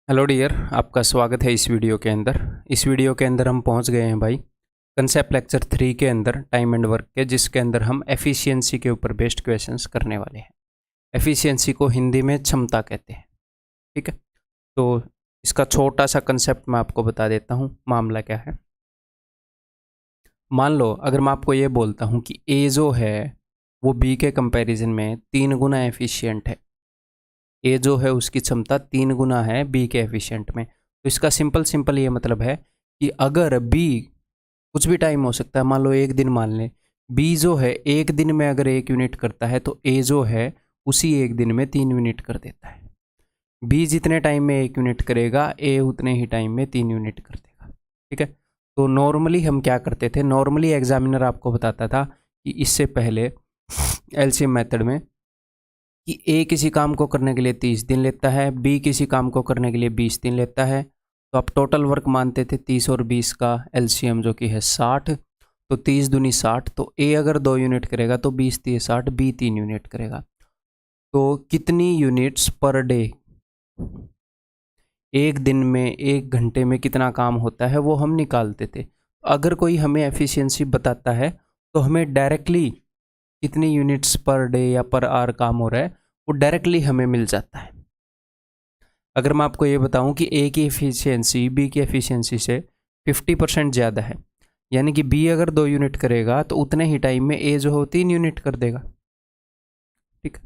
Hello dear, आपका स्वागत है इस वीडियो के अंदर। इस वीडियो के अंदर हम पहुंच गए हैं भाई कंसेप्ट लेक्चर 3 के अंदर टाइम एंड वर्क के, जिसके अंदर हम एफिशिएंसी के ऊपर बेस्ड क्वेश्चंस करने वाले हैं। एफिशिएंसी को हिंदी में क्षमता कहते हैं। ठीक है, तो इसका छोटा सा कंसेप्ट मैं आपको बता देता हूँ। मामला क्या है, मान लो अगर मैं आपको ये बोलता हूँ कि ए जो है वो बी के कंपैरिजन में 3 गुना एफिशिएंट है। ए जो है उसकी क्षमता 3 गुना है बी के एफिशिएंट में। तो इसका सिंपल ये मतलब है कि अगर बी, कुछ भी टाइम हो सकता है, मान लो एक दिन मान लें, बी जो है एक दिन में अगर 1 यूनिट करता है तो ए जो है उसी एक दिन में 3 यूनिट कर देता है। बी जितने टाइम में 1 यूनिट करेगा, ए उतने ही टाइम में 3 यूनिट कर देगा। ठीक है, तो नॉर्मली हम क्या करते थे, नॉर्मली एग्जामिनर आपको बताता था कि इससे पहले एलसीएम मेथड में कि ए किसी काम को करने के लिए 30 दिन लेता है, बी किसी काम को करने के लिए 20 दिन लेता है। तो आप टोटल वर्क मानते थे 30 और 20 का एलसीएम जो कि है 60। तो 30 दूनी 60, तो ए अगर 2 यूनिट करेगा तो 20 3 60, बी 3 यूनिट करेगा। तो कितनी यूनिट्स पर डे, एक दिन में, एक घंटे में कितना काम होता है वो हम निकालते थे। अगर कोई हमें एफिशिएंसी बताता है तो हमें डायरेक्टली कितनी यूनिट्स पर डे या पर आवर काम हो रहा है वो डायरेक्टली हमें मिल जाता है। अगर मैं आपको ये बताऊं कि ए की एफिशिएंसी बी की एफिशिएंसी से 50% ज़्यादा है, यानी कि बी अगर 2 यूनिट करेगा तो उतने ही टाइम में ए जो हो 3 यूनिट कर देगा। ठीक है,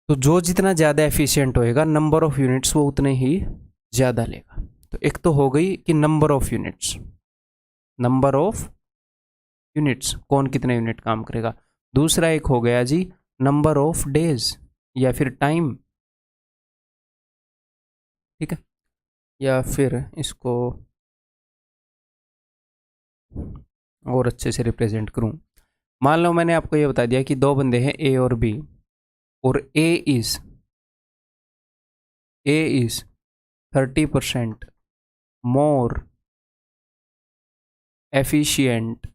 तो जो जितना ज़्यादा एफिशिएंट होएगा नंबर ऑफ यूनिट्स वो उतने ही ज़्यादा लेगा। तो एक तो हो गई कि number of units, number of units, कौन कितने यूनिट काम करेगा। दूसरा एक हो गया जी नंबर ऑफ डेज या फिर टाइम। ठीक है, या फिर इसको और अच्छे से रिप्रेजेंट करूं, मान लो मैंने आपको ये बता दिया कि दो बंदे हैं ए और बी, और A is 30% more efficient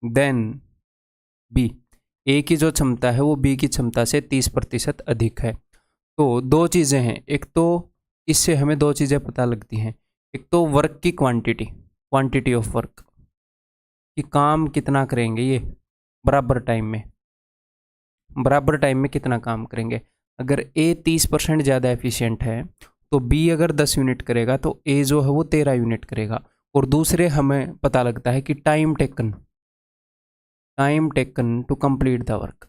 than B. A की जो क्षमता है वो बी की क्षमता से 30% अधिक है। तो दो चीज़ें हैं, एक तो इससे हमें दो चीज़ें पता लगती हैं। एक तो वर्क की क्वांटिटी, क्वांटिटी ऑफ वर्क, कि काम कितना करेंगे ये बराबर टाइम में, बराबर टाइम में कितना काम करेंगे। अगर ए 30% ज़्यादा एफिशिएंट है तो बी अगर 10 यूनिट करेगा तो ए जो है वो 13 यूनिट करेगा। और दूसरे हमें पता लगता है कि time taken to complete the work.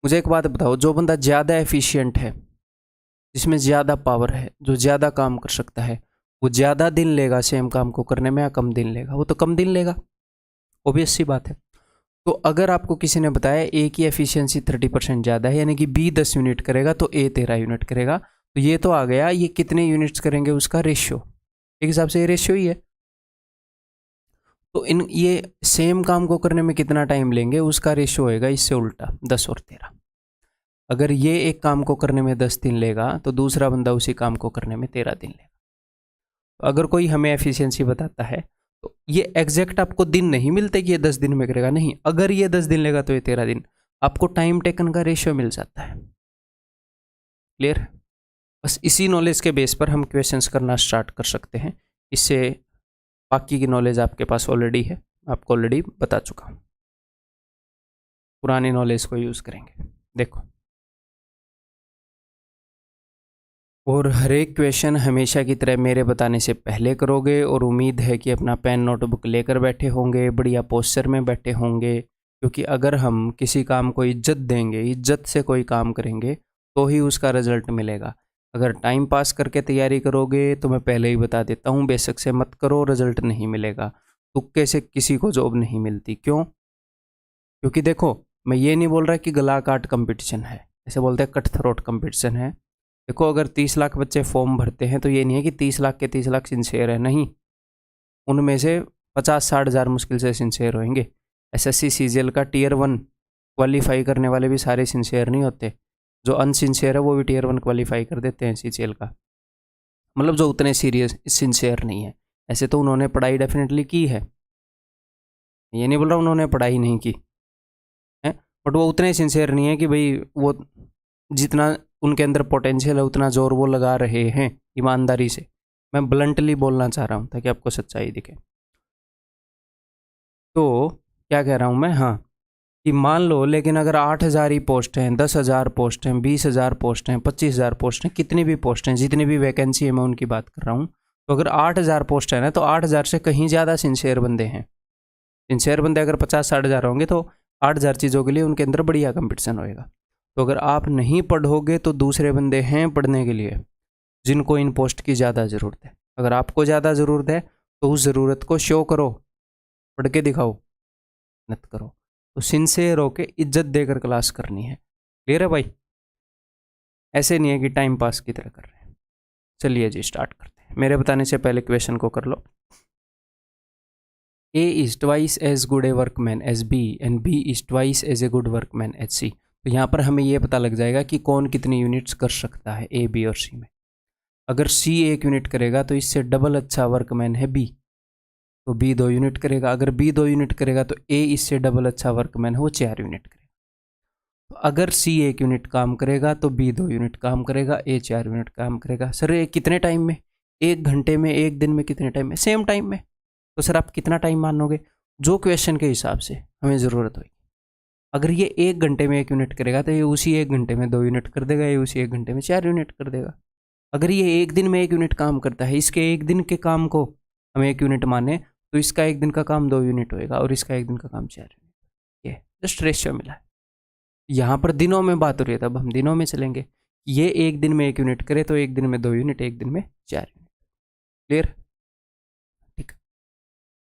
मुझे एक बात बताओ, जो बंदा ज़्यादा एफिशिएंट है, जिसमें ज़्यादा पावर है, जो ज़्यादा काम कर सकता है, वो ज़्यादा दिन लेगा सेम काम को करने में या कम दिन लेगा? वो तो कम दिन लेगा, ऑब्वियस सी बात है। तो अगर आपको किसी ने बताया ए की एफिशिएंसी 30% ज़्यादा है, यानी कि बी 10 यूनिट करेगा तो ए 13 यूनिट करेगा, तो ये तो आ गया ये कितने यूनिट्स करेंगे उसका रेशियो। एक हिसाब से ये रेशियो ही है। तो इन ये सेम काम को करने में कितना टाइम लेंगे उसका रेशियो होएगा इससे उल्टा, 10 और 13। अगर ये एक काम को करने में 10 दिन लेगा तो दूसरा बंदा उसी काम को करने में 13 दिन लेगा। तो अगर कोई हमें एफिशिएंसी बताता है तो ये एग्जैक्ट आपको दिन नहीं मिलते कि ये 10 दिन में करेगा, नहीं, अगर ये 10 दिन लेगा तो ये 13 दिन, आपको टाइम टेकन का रेशियो मिल जाता है। क्लियर? बस इसी नॉलेज के बेस पर हम क्वेश्चंस करना स्टार्ट कर सकते हैं। इससे बाकी की नॉलेज आपके पास ऑलरेडी है, आपको ऑलरेडी बता चुका हूँ। पुरानी नॉलेज को यूज़ करेंगे। देखो, और हर एक क्वेश्चन हमेशा की तरह मेरे बताने से पहले करोगे, और उम्मीद है कि अपना पेन नोटबुक लेकर बैठे होंगे, बढ़िया पोस्चर में बैठे होंगे, क्योंकि अगर हम किसी काम को इज्जत देंगे, इज्जत से कोई काम करेंगे तो ही उसका रिजल्ट मिलेगा। अगर टाइम पास करके तैयारी करोगे तो मैं पहले ही बता देता हूँ, बेशक से मत करो, रिजल्ट नहीं मिलेगा। तुक्के से किसी को जॉब नहीं मिलती। क्यों? क्योंकि देखो, मैं ये नहीं बोल रहा कि गला काट कंपटीशन है, ऐसे बोलते हैं कट थ्रोट कंपटीशन है। देखो, अगर 30 लाख बच्चे फॉर्म भरते हैं तो ये नहीं है कि 30 लाख के 30 लाख सिंसेयर है, नहीं, उनमें से 50-60 हज़ार मुश्किल से सिंसेयर होंगे। एसएससी सीजीएल का टियर 1 क्वालिफाई करने वाले भी सारे सिंसेयर नहीं होते, जो अनसिंसेयर है वो भी टियर 1 क्वालिफाई कर देते हैं सीजीएल का, मतलब जो उतने सीरियस सिंसेयर नहीं है। ऐसे तो उन्होंने पढ़ाई डेफिनेटली की है, ये नहीं बोल रहा उन्होंने पढ़ाई नहीं की है, बट वो उतने सिंसेयर नहीं है कि भाई वो जितना उनके अंदर पोटेंशियल है उतना जोर वो लगा रहे हैं ईमानदारी से। मैं ब्लंटली बोलना चाह रहा हूँ ताकि आपको सच्चाई दिखे। तो क्या कह रहा हूँ मैं, हाँ, कि मान लो लेकिन अगर 8,000 ही पोस्ट हैं, 10,000 पोस्ट हैं, 20,000 पोस्ट हैं, 25,000 पोस्ट हैं, कितनी भी पोस्ट हैं, जितनी भी वैकेंसी है मैं उनकी बात कर रहा हूँ। तो अगर 8,000 पोस्ट है ना, तो 8,000 से कहीं ज़्यादा सिंसियर बंदे हैं। सिंसियर बंदे अगर 50-60,000 होंगे तो 8,000 चीज़ों के लिए उनके अंदर बढ़िया कंपटीशन होएगा। तो अगर आप नहीं पढ़ोगे तो दूसरे बंदे हैं पढ़ने के लिए जिनको इन पोस्ट की ज़्यादा ज़रूरत है। अगर आपको ज़्यादा ज़रूरत है तो उस ज़रूरत को शो करो, पढ़ के दिखाओ, मेहनत करो। तो सिंसियर होके इज्जत देकर क्लास करनी है। क्लियर है भाई? ऐसे नहीं है कि टाइम पास की तरह कर रहे हैं। चलिए जी स्टार्ट करते हैं। मेरे बताने से पहले क्वेश्चन को कर लो। A is twice as good a workman as B and B is twice as a good workman as C। तो यहाँ पर हमें ये पता लग जाएगा कि कौन कितनी यूनिट्स कर सकता है A, B और C में। अगर C 1 यूनिट करेगा तो इससे डबल अच्छा वर्कमैन है B, तो B 2 यूनिट करेगा। अगर B 2 यूनिट करेगा तो A इससे डबल अच्छा वर्कमैन है, वो 4 यूनिट करेगा। तो अगर C 1 यूनिट काम करेगा तो B 2 यूनिट काम करेगा, A 4 यूनिट काम करेगा। सर ये कितने टाइम में? 1 घंटे में, 1 दिन में, कितने टाइम में? सेम टाइम में। तो सर आप कितना टाइम मानोगे? जो क्वेश्चन के हिसाब से हमें ज़रूरत होगी। अगर ये 1 घंटे में 1 यूनिट करेगा तो ये उसी 1 घंटे में 2 यूनिट कर देगा, ये उसी 1 घंटे में 4 यूनिट कर देगा। अगर ये 1 दिन में 1 यूनिट काम करता है, इसके 1 दिन के काम को हम 1 यूनिट माने तो इसका 1 दिन का काम 2 यूनिट होएगा और इसका 1 दिन का काम 4 यूनिट। ये जस्ट रेशियो मिला है। यहाँ पर दिनों में बात हो रही है, तब हम दिनों में चलेंगे। ये 1 दिन में 1 यूनिट करे तो 1 दिन में 2 यूनिट, 1 दिन में 4 यूनिट। क्लियर? ठीक।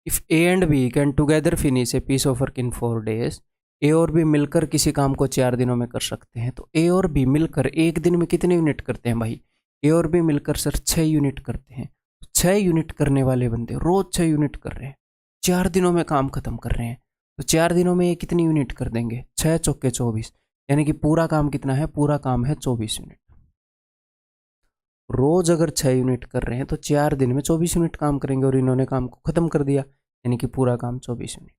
If A and B can together finish a piece of work in 4 days, A और बी मिलकर किसी काम को 4 दिनों में कर सकते हैं। तो ए और बी मिलकर 1 दिन में कितने यूनिट करते हैं भाई? ए और बी मिलकर सर 6 यूनिट करते हैं। 6 यूनिट करने वाले बंदे रोज 6 यूनिट कर रहे हैं, 4 दिनों में काम खत्म कर रहे हैं। तो 4 दिनों में ये कितनी यूनिट कर देंगे? 6 चौके 24, यानी कि पूरा काम कितना है? पूरा काम है 24 यूनिट। रोज अगर 6 यूनिट कर रहे हैं तो 4 दिन में 24 यूनिट काम करेंगे और इन्होंने काम को खत्म कर दिया, यानी कि पूरा काम 24 यूनिट।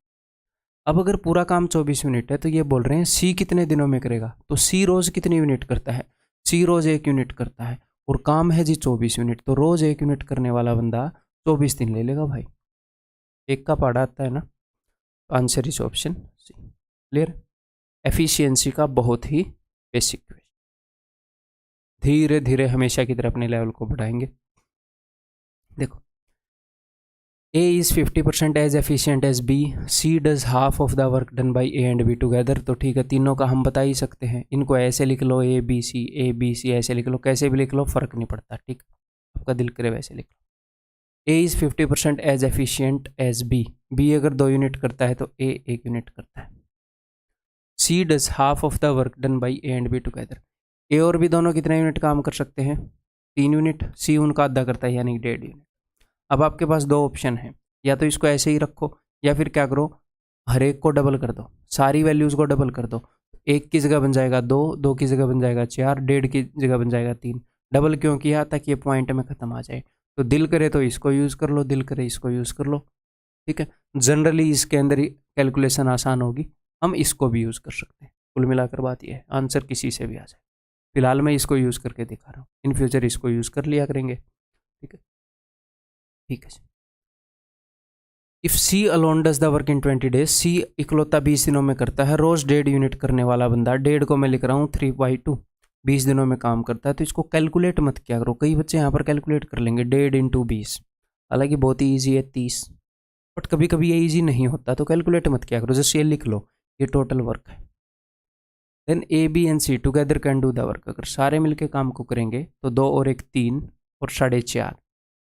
अब अगर पूरा काम 24 यूनिट है तो ये बोल रहे हैं सी कितने दिनों में करेगा? तो सी रोज कितनी यूनिट करता है? सी रोज 1 यूनिट करता है और काम है जी 24 यूनिट, तो रोज 1 यूनिट करने वाला बंदा 24 दिन ले लेगा भाई। एक का पहाड़ा आता है ना। Answer is option C. Clear? Efficiency का बहुत ही बेसिक क्वेश्चन। धीरे धीरे हमेशा की तरह अपने लेवल को बढ़ाएंगे। देखो, A is 50% as efficient as B, C does half of the work done by A and B together। तो ठीक है, तीनों का हम बता ही सकते हैं। इनको ऐसे लिख लो A B C ऐसे लिख लो, कैसे भी लिख लो फ़र्क नहीं पड़ता। ठीक, आपका दिल करे वैसे लिख लो। A is 50% as efficient as B, B अगर 2 यूनिट करता है तो A 1 यूनिट करता है। C does half of the work done by A and B together। A और B दोनों कितने यूनिट काम कर सकते हैं? 3 यूनिट। C उनका आधा करता है यानी 1.5 यूनिट। अब आपके पास 2 ऑप्शन हैं, या तो इसको ऐसे ही रखो या फिर क्या करो, हर एक को डबल कर दो, सारी वैल्यूज़ को डबल कर दो। 1 की जगह बन जाएगा 2, 2 की जगह बन जाएगा 4, 1.5 की जगह बन जाएगा 3। डबल क्यों किया? ताकि ये पॉइंट में ख़त्म आ जाए। तो दिल करे तो इसको यूज़ कर लो, दिल करे इसको यूज़ कर लो। ठीक है, जनरली इसके अंदर ही कैलकुलेशन आसान होगी, हम इसको भी यूज़ कर सकते हैं। कुल मिलाकर बात यह है, आंसर किसी से भी आ जाए। फिलहाल मैं इसको यूज़ करके दिखा रहा हूँ, इन फ्यूचर इसको यूज़ कर लिया करेंगे। ठीक है, ठीक है। If C alone does the work in 20 days, C इकलौता 20 दिनों में करता है। रोज 1.5 यूनिट करने वाला बंदा, 1.5 को मैं लिख रहा हूँ 3/2, 20 दिनों में काम करता है। तो इसको कैलकुलेट मत किया करो, कई बच्चे यहाँ पर कैलकुलेट कर लेंगे 1.5 × 20, हालांकि बहुत ही ईजी है 30, बट कभी कभी ये ईजी नहीं होता तो कैलकुलेट मत किया करो। जैसे ये लिख लो, ये टोटल वर्क है। Then A B and C together can do the work. अगर सारे मिलके काम को करेंगे तो 2 और 1 3 और 4.5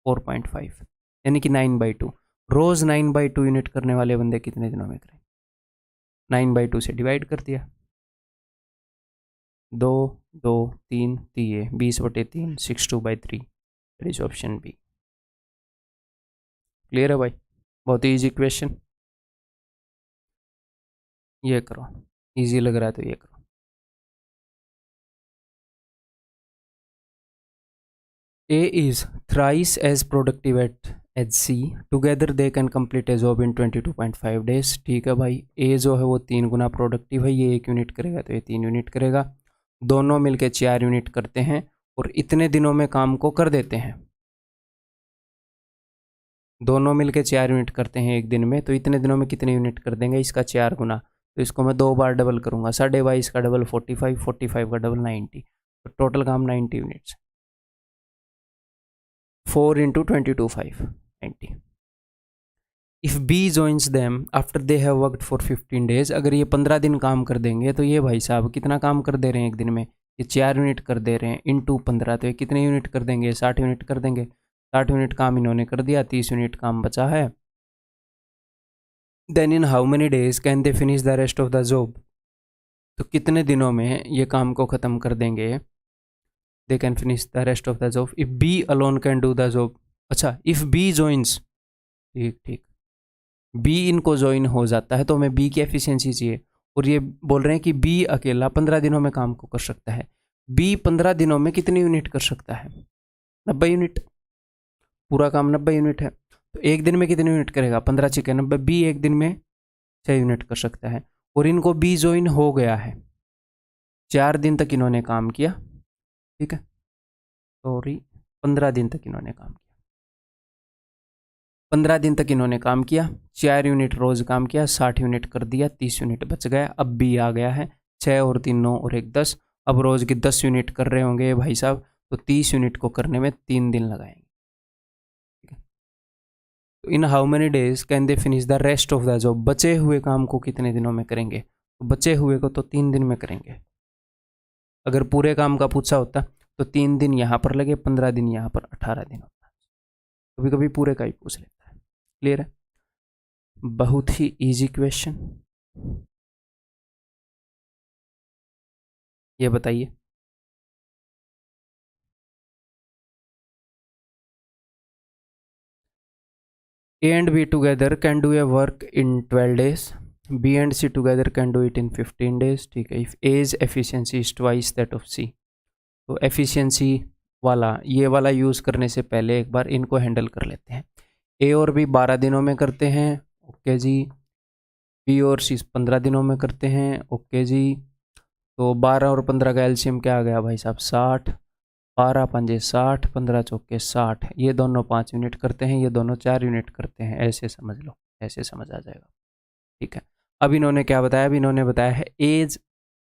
4.5, यानी कि 9/2। रोज 9/2 यूनिट करने वाले बंदे कितने दिनों में करें? 9/2 से डिवाइड कर दिया, 2 2 3 3 20/3 62/3। It is option B. Clear है भाई? बहुत ही ईजी क्वेश्चन। ये करो, ईजी लग रहा है तो ये करो। A is thrice as productive as C, together they can complete a job in 22.5 days। ठीक है भाई, A जो है वो 3 गुना प्रोडक्टिव है, ये 1 यूनिट करेगा तो ये 3 यूनिट करेगा। दोनों मिलके 4 यूनिट करते हैं और इतने दिनों में काम को कर देते हैं। दोनों मिलके 4 यूनिट करते हैं एक दिन में, तो इतने दिनों में कितने यूनिट कर देंगे, इसका 4 गुना। तो इसको मैं 2 बार डबल करूँगा, 22.5 का डबल 45, 45 का डबल 90, तो टोटल काम 90 units. 4 into 22 5 90। If B joins them after they have worked for 15 days, अगर ये 15 दिन काम कर देंगे तो ये भाई साहब कितना काम कर दे रहे हैं एक दिन में, ये 4 यूनिट कर दे रहे हैं इंटू 15, तो ये कितने यूनिट कर देंगे, 60 यूनिट कर देंगे। 60 यूनिट काम इन्होंने कर दिया, 30 यूनिट काम बचा है। Then in how many days can they finish the rest of the job, तो कितने दिनों में ये काम को ख़त्म कर देंगे, they can finish the rest of the job. If B alone can do the job, अच्छा इफ़ बी जॉइंस, ठीक ठीक, बी इनको ज्वाइन हो जाता है तो हमें बी की एफिशिएंसी चाहिए, और ये बोल रहे हैं कि बी अकेला 15 दिनों में काम को कर सकता है। बी 15 दिनों में कितनी यूनिट कर सकता है, 90 यूनिट, पूरा काम 90 यूनिट है। तो एक दिन में कितनी यूनिट करेगा, 15 छिके 90, बी एक दिन में 6 यूनिट कर सकता है, और इनको बी ज्वाइन हो गया है, 4 दिन तक इन्होंने काम किया, ठीक है, सॉरी 15 दिन तक इन्होंने काम किया, 15 दिन तक इन्होंने काम किया, 4 यूनिट रोज़ काम किया, 60 यूनिट कर दिया, 30 यूनिट बच गया। अब बी आ गया है, 6 और 3 9 और 1 10, अब रोज़ की 10 यूनिट कर रहे होंगे भाई साहब, तो 30 यूनिट को करने में 3 दिन लगाएंगे। ठीक है, तो इन how many days can they finish the rest of the job, बचे हुए काम को कितने दिनों में करेंगे, तो बचे हुए को तो 3 दिन में करेंगे। अगर पूरे काम का पूछा होता तो 3 दिन यहाँ पर लगे, 15 दिन यहाँ पर, 18 दिन होता, कभी कभी पूरे का ही पूछ लेता है। क्लियर है, बहुत ही इजी क्वेश्चन। ये बताइए, A and B together can do a work in 12 days, B and C together can do it in 15 days, ठीक है। If A's efficiency is twice that of C, तो efficiency वाला ये वाला यूज़ करने से पहले एक बार इनको हैंडल कर लेते हैं। A और B 12 दिनों में करते हैं, ओके जी। B और C 15 दिनों में करते हैं, ओके जी। तो 12 और 15 का एलसीएम क्या आ गया भाई साहब, 60, 12 पंजे 60, 15 चौके 60, ये दोनों 5 यूनिट करते हैं, ये दोनों 4 यूनिट करते हैं, ऐसे समझ लो, ऐसे समझ आ जाएगा। ठीक है, अब इन्होंने क्या बताया, अब इन्होंने बताया है A's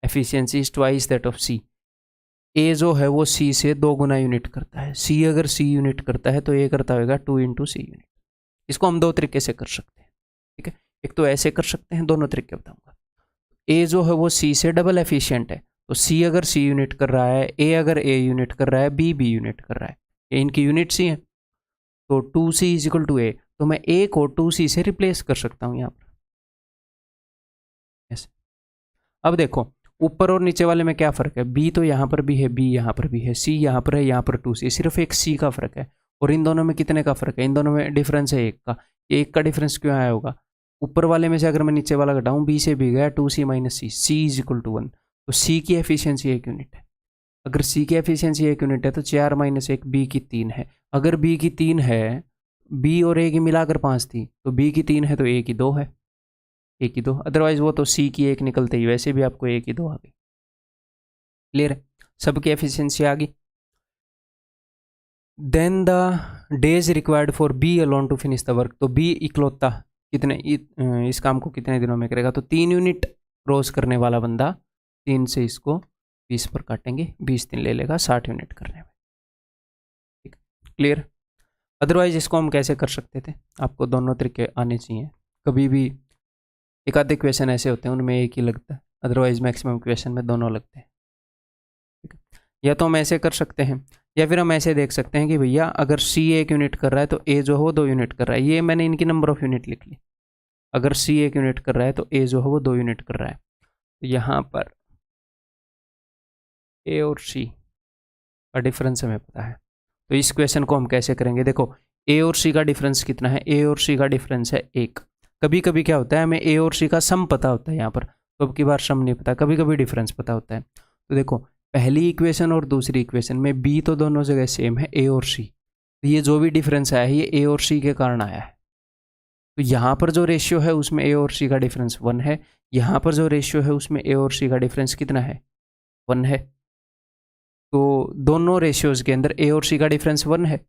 efficiency is twice that of C. A जो है वो सी से 2 गुना यूनिट करता है, सी अगर सी यूनिट करता है तो ए करता होगा 2 इंटू सी यूनिट। इसको हम 2 तरीके से कर सकते हैं, ठीक है। एक तो ऐसे कर सकते हैं, दोनों तरीके बताऊंगा। ए जो है वो सी से डबल एफिशिएंट है, तो सी अगर सी यूनिट कर रहा है, ए अगर ए यूनिट कर रहा है, बी बी यूनिट कर रहा है, ये इनकी यूनिट सी है, तो 2c इज इक्वल टू ए, तो मैं ए को 2c से रिप्लेस कर सकता हूँ यहाँ पर ऐसे। अब देखो ऊपर और नीचे वाले में क्या फ़र्क है, बी तो यहाँ पर भी है, बी यहाँ पर भी है, सी यहाँ पर है, यहाँ पर 2c, सिर्फ एक सी का फ़र्क है। और इन दोनों में कितने का फ़र्क है, इन दोनों में डिफरेंस है 1 का। 1 का डिफरेंस क्यों आया होगा, ऊपर वाले में से अगर मैं नीचे वाला घटाऊँ, बी से बी गया 2c minus C is equal to 1, तो सी की एफिशिएंसी 1 यूनिट है। अगर सी की एफिशिएंसी 1 यूनिट है तो 4 माइनस 1 बी की 3 है। अगर बी की 3 है, बी और ए की मिलाकर 5 थी, तो बी की 3 है तो ए की 2 है, ए की 2, अदरवाइज वो तो सी की 1 निकलते ही, वैसे भी आपको ए की 2 आ गई। क्लियर है, सबकी एफिशिएंसी आ गई। Then the days required for B alone to finish the work, तो बी इकलौता कितने इस काम को कितने दिनों में करेगा, तो 3 यूनिट रोज करने वाला बंदा 3 से इसको 20 पर काटेंगे, 20 दिन ले लेगा 60 यूनिट करने में। ठीक, क्लियर। अदरवाइज इसको हम कैसे कर सकते थे, आपको दोनों तरीके आने चाहिए। कभी भी एक आधे क्वेश्चन ऐसे होते हैं उनमें एक ही लगता है, अदरवाइज मैक्सिमम क्वेश्चन में दोनों लगते हैं। ठीक है, या तो हम ऐसे कर सकते हैं, या फिर हम ऐसे देख सकते हैं कि भैया अगर सी 1 यूनिट कर रहा है तो ए जो हो 2 यूनिट कर रहा है, ये मैंने इनकी नंबर ऑफ यूनिट लिख ली। अगर सी 1 यूनिट कर रहा है तो ए जो है वो 2 यूनिट कर रहा है, तो यहाँ पर ए और सी का डिफरेंस हमें पता है, तो इस क्वेश्चन को हम कैसे करेंगे। देखो ए और सी का डिफरेंस कितना है, ए और सी का डिफरेंस है 1। कभी कभी क्या होता है, हमें ए और सी का सम पता होता है यहाँ पर, तो अब की बार सम नहीं पता, कभी कभी डिफरेंस पता होता है। तो देखो पहली इक्वेशन और दूसरी इक्वेशन में बी तो दोनों जगह सेम है, ए और सी, तो ये जो भी डिफरेंस आया है ये ए और सी के कारण आया है। तो यहाँ पर जो रेशियो है उसमें ए और सी का डिफरेंस 1 है, यहाँ पर जो रेशियो है उसमें ए और सी का डिफरेंस कितना है, 1 है। तो दोनों रेशियोज़ के अंदर ए और सी का डिफरेंस 1 है।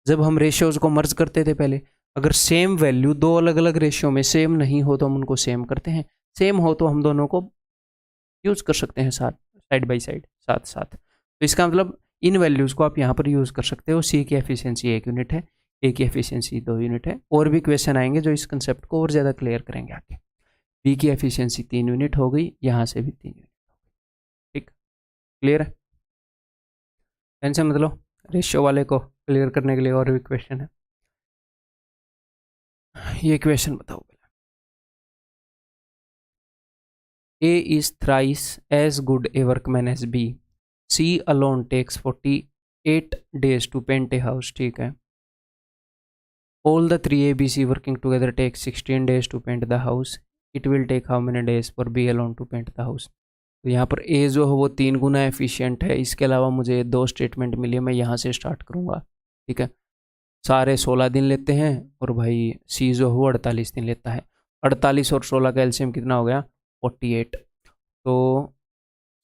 जब हम रेशियोज़ को मर्ज करते थे पहले, अगर सेम वैल्यू दो अलग अलग रेशियो में सेम नहीं हो तो हम उनको सेम करते हैं, सेम हो तो हम दोनों को यूज़ कर सकते हैं साथ, साइड बाई साइड, साथ साथ। तो इसका मतलब इन वैल्यूज़ को आप यहाँ पर यूज़ कर सकते हो। सी की एफिशिएंसी 1 यूनिट है, ए की एफिशिएंसी 2 यूनिट है। और भी क्वेश्चन आएंगे जो इस कंसेप्ट को और ज़्यादा क्लियर करेंगे आगे। बी की एफिशिएंसी 3 यूनिट हो गई, यहाँ से भी 3 यूनिट हो गई। ठीक, क्लियर है? टेंशन मत लो, रेशियो वाले को क्लियर करने के लिए और भी क्वेश्चन है। ये क्वेश्चन बताओ। A is thrice as good a workman as B. C alone takes 48 days to paint a house. ठीक है। All the three ABC working together take 16 days to paint the house. It will take how many days for B alone to paint the house? तो यहाँ पर A जो है वो 3 गुना efficient है। इसके अलावा मुझे 2 स्टेटमेंट मिली है, मैं यहाँ से स्टार्ट करूँगा। ठीक है, सारे 16 दिन लेते हैं और भाई C जो है वो 48 दिन लेता है। 48 और 16 का एलसीएम कितना हो गया? 48। तो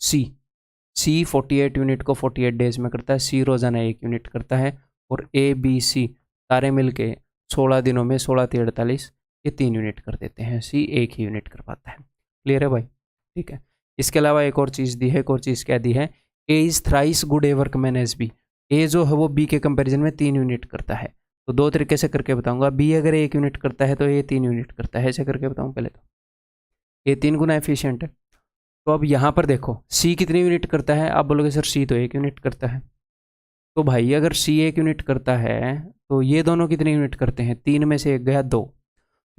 सी 48 यूनिट को 48 डेज में करता है, सी रोज़ाना 1 यूनिट करता है, और ए बी सी सारे मिलके 16 दिनों में 16 × 48 ये 3 यूनिट कर देते हैं, सी 1 ही यूनिट कर पाता है। क्लियर है भाई? ठीक है। इसके अलावा एक और चीज़ दी है, एक और चीज़ क्या दी है? A is thrice good a workman as B. A जो है वो बी के कंपेरिजन में 3 यूनिट करता है। तो 2 तरीके से करके बताऊंगा। बी अगर 1 यूनिट करता है तो ए 3 यूनिट करता है, ऐसे करके बताऊँ पहले। तो ए 3 गुना एफिशिएंट है। तो अब यहाँ पर देखो सी कितनी यूनिट करता है? आप बोलोगे सर सी तो 1 यूनिट करता है। तो भाई अगर सी 1 यूनिट करता है तो ये दोनों कितने यूनिट करते हैं? 3 में से 1 गया 2।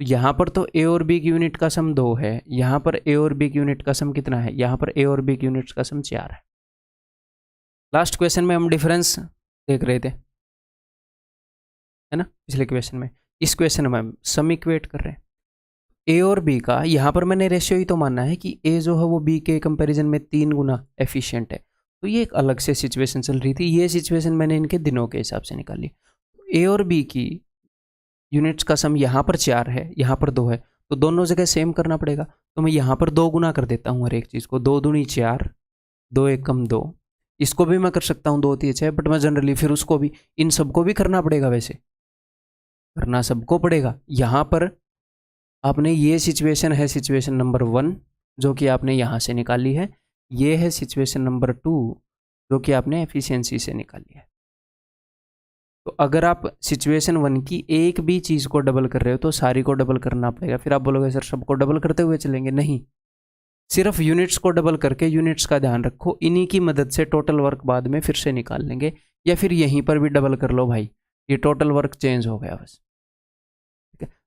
तो यहाँ पर तो ए और बी की यूनिट का सम 2 है, यहाँ पर ए और बी की यूनिट का सम कितना है? यहाँ पर ए और बी की यूनिट का सम 4 है। लास्ट क्वेश्चन में हम डिफरेंस देख रहे थे, है ना, पिछले क्वेश्चन में। इस क्वेश्चन में हम सम इक्वेट कर रहे हैं ए और बी का। यहाँ पर मैंने रेशियो ही तो मानना है कि ए जो है वो बी के कंपैरिजन में 3 गुना एफिशिएंट है। तो ये एक अलग से सिचुएशन चल रही थी, ये सिचुएशन मैंने इनके दिनों के हिसाब से निकाली। ए और बी की यूनिट्स का सम यहाँ पर 4 है, यहाँ पर 2 है, तो दोनों जगह सेम करना पड़ेगा। तो मैं यहाँ पर 2 गुना कर देता हूँ हर एक चीज़ को। 2 दूनी 4, 2 एकम 2। इसको भी मैं कर सकता हूँ 2 3 6, बट मैं जनरली फिर उसको भी, इन सबको भी करना पड़ेगा, वैसे करना सबको पड़ेगा। यहाँ पर आपने ये सिचुएशन है सिचुएशन नंबर 1 जो कि आपने यहाँ से निकाली है, ये है सिचुएशन नंबर 2 जो कि आपने एफिशिएंसी से निकाली है। तो अगर आप सिचुएशन 1 की एक भी चीज़ को डबल कर रहे हो तो सारी को डबल करना पड़ेगा। फिर आप बोलोगे सर सबको डबल करते हुए चलेंगे, नहीं, सिर्फ यूनिट्स को डबल करके यूनिट्स का ध्यान रखो। इन्हीं की मदद से टोटल वर्क बाद में फिर से निकाल लेंगे, या फिर यहीं पर भी डबल कर लो भाई, ये टोटल वर्क चेंज हो गया बस।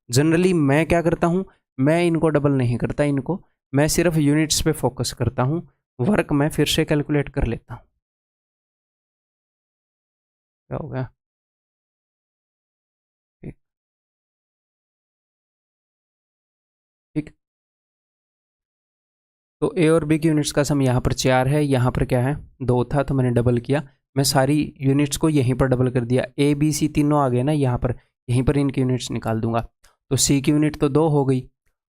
जनरली मैं क्या करता हूँ, मैं इनको डबल नहीं करता, इनको मैं सिर्फ यूनिट्स पे फोकस करता हूँ, वर्क मैं फिर से कैलकुलेट कर लेता हूँ। क्या हो गया? ठीक, तो ए और बी की यूनिट्स का सम यहाँ पर 4 है, यहाँ पर क्या है 2 था, तो मैंने डबल किया। मैं सारी यूनिट्स को यहीं पर डबल कर दिया, ए बी सी तीनों आ गए ना यहाँ पर, यहीं पर इनकी यूनिट्स निकाल दूंगा। तो सी की यूनिट तो 2 हो गई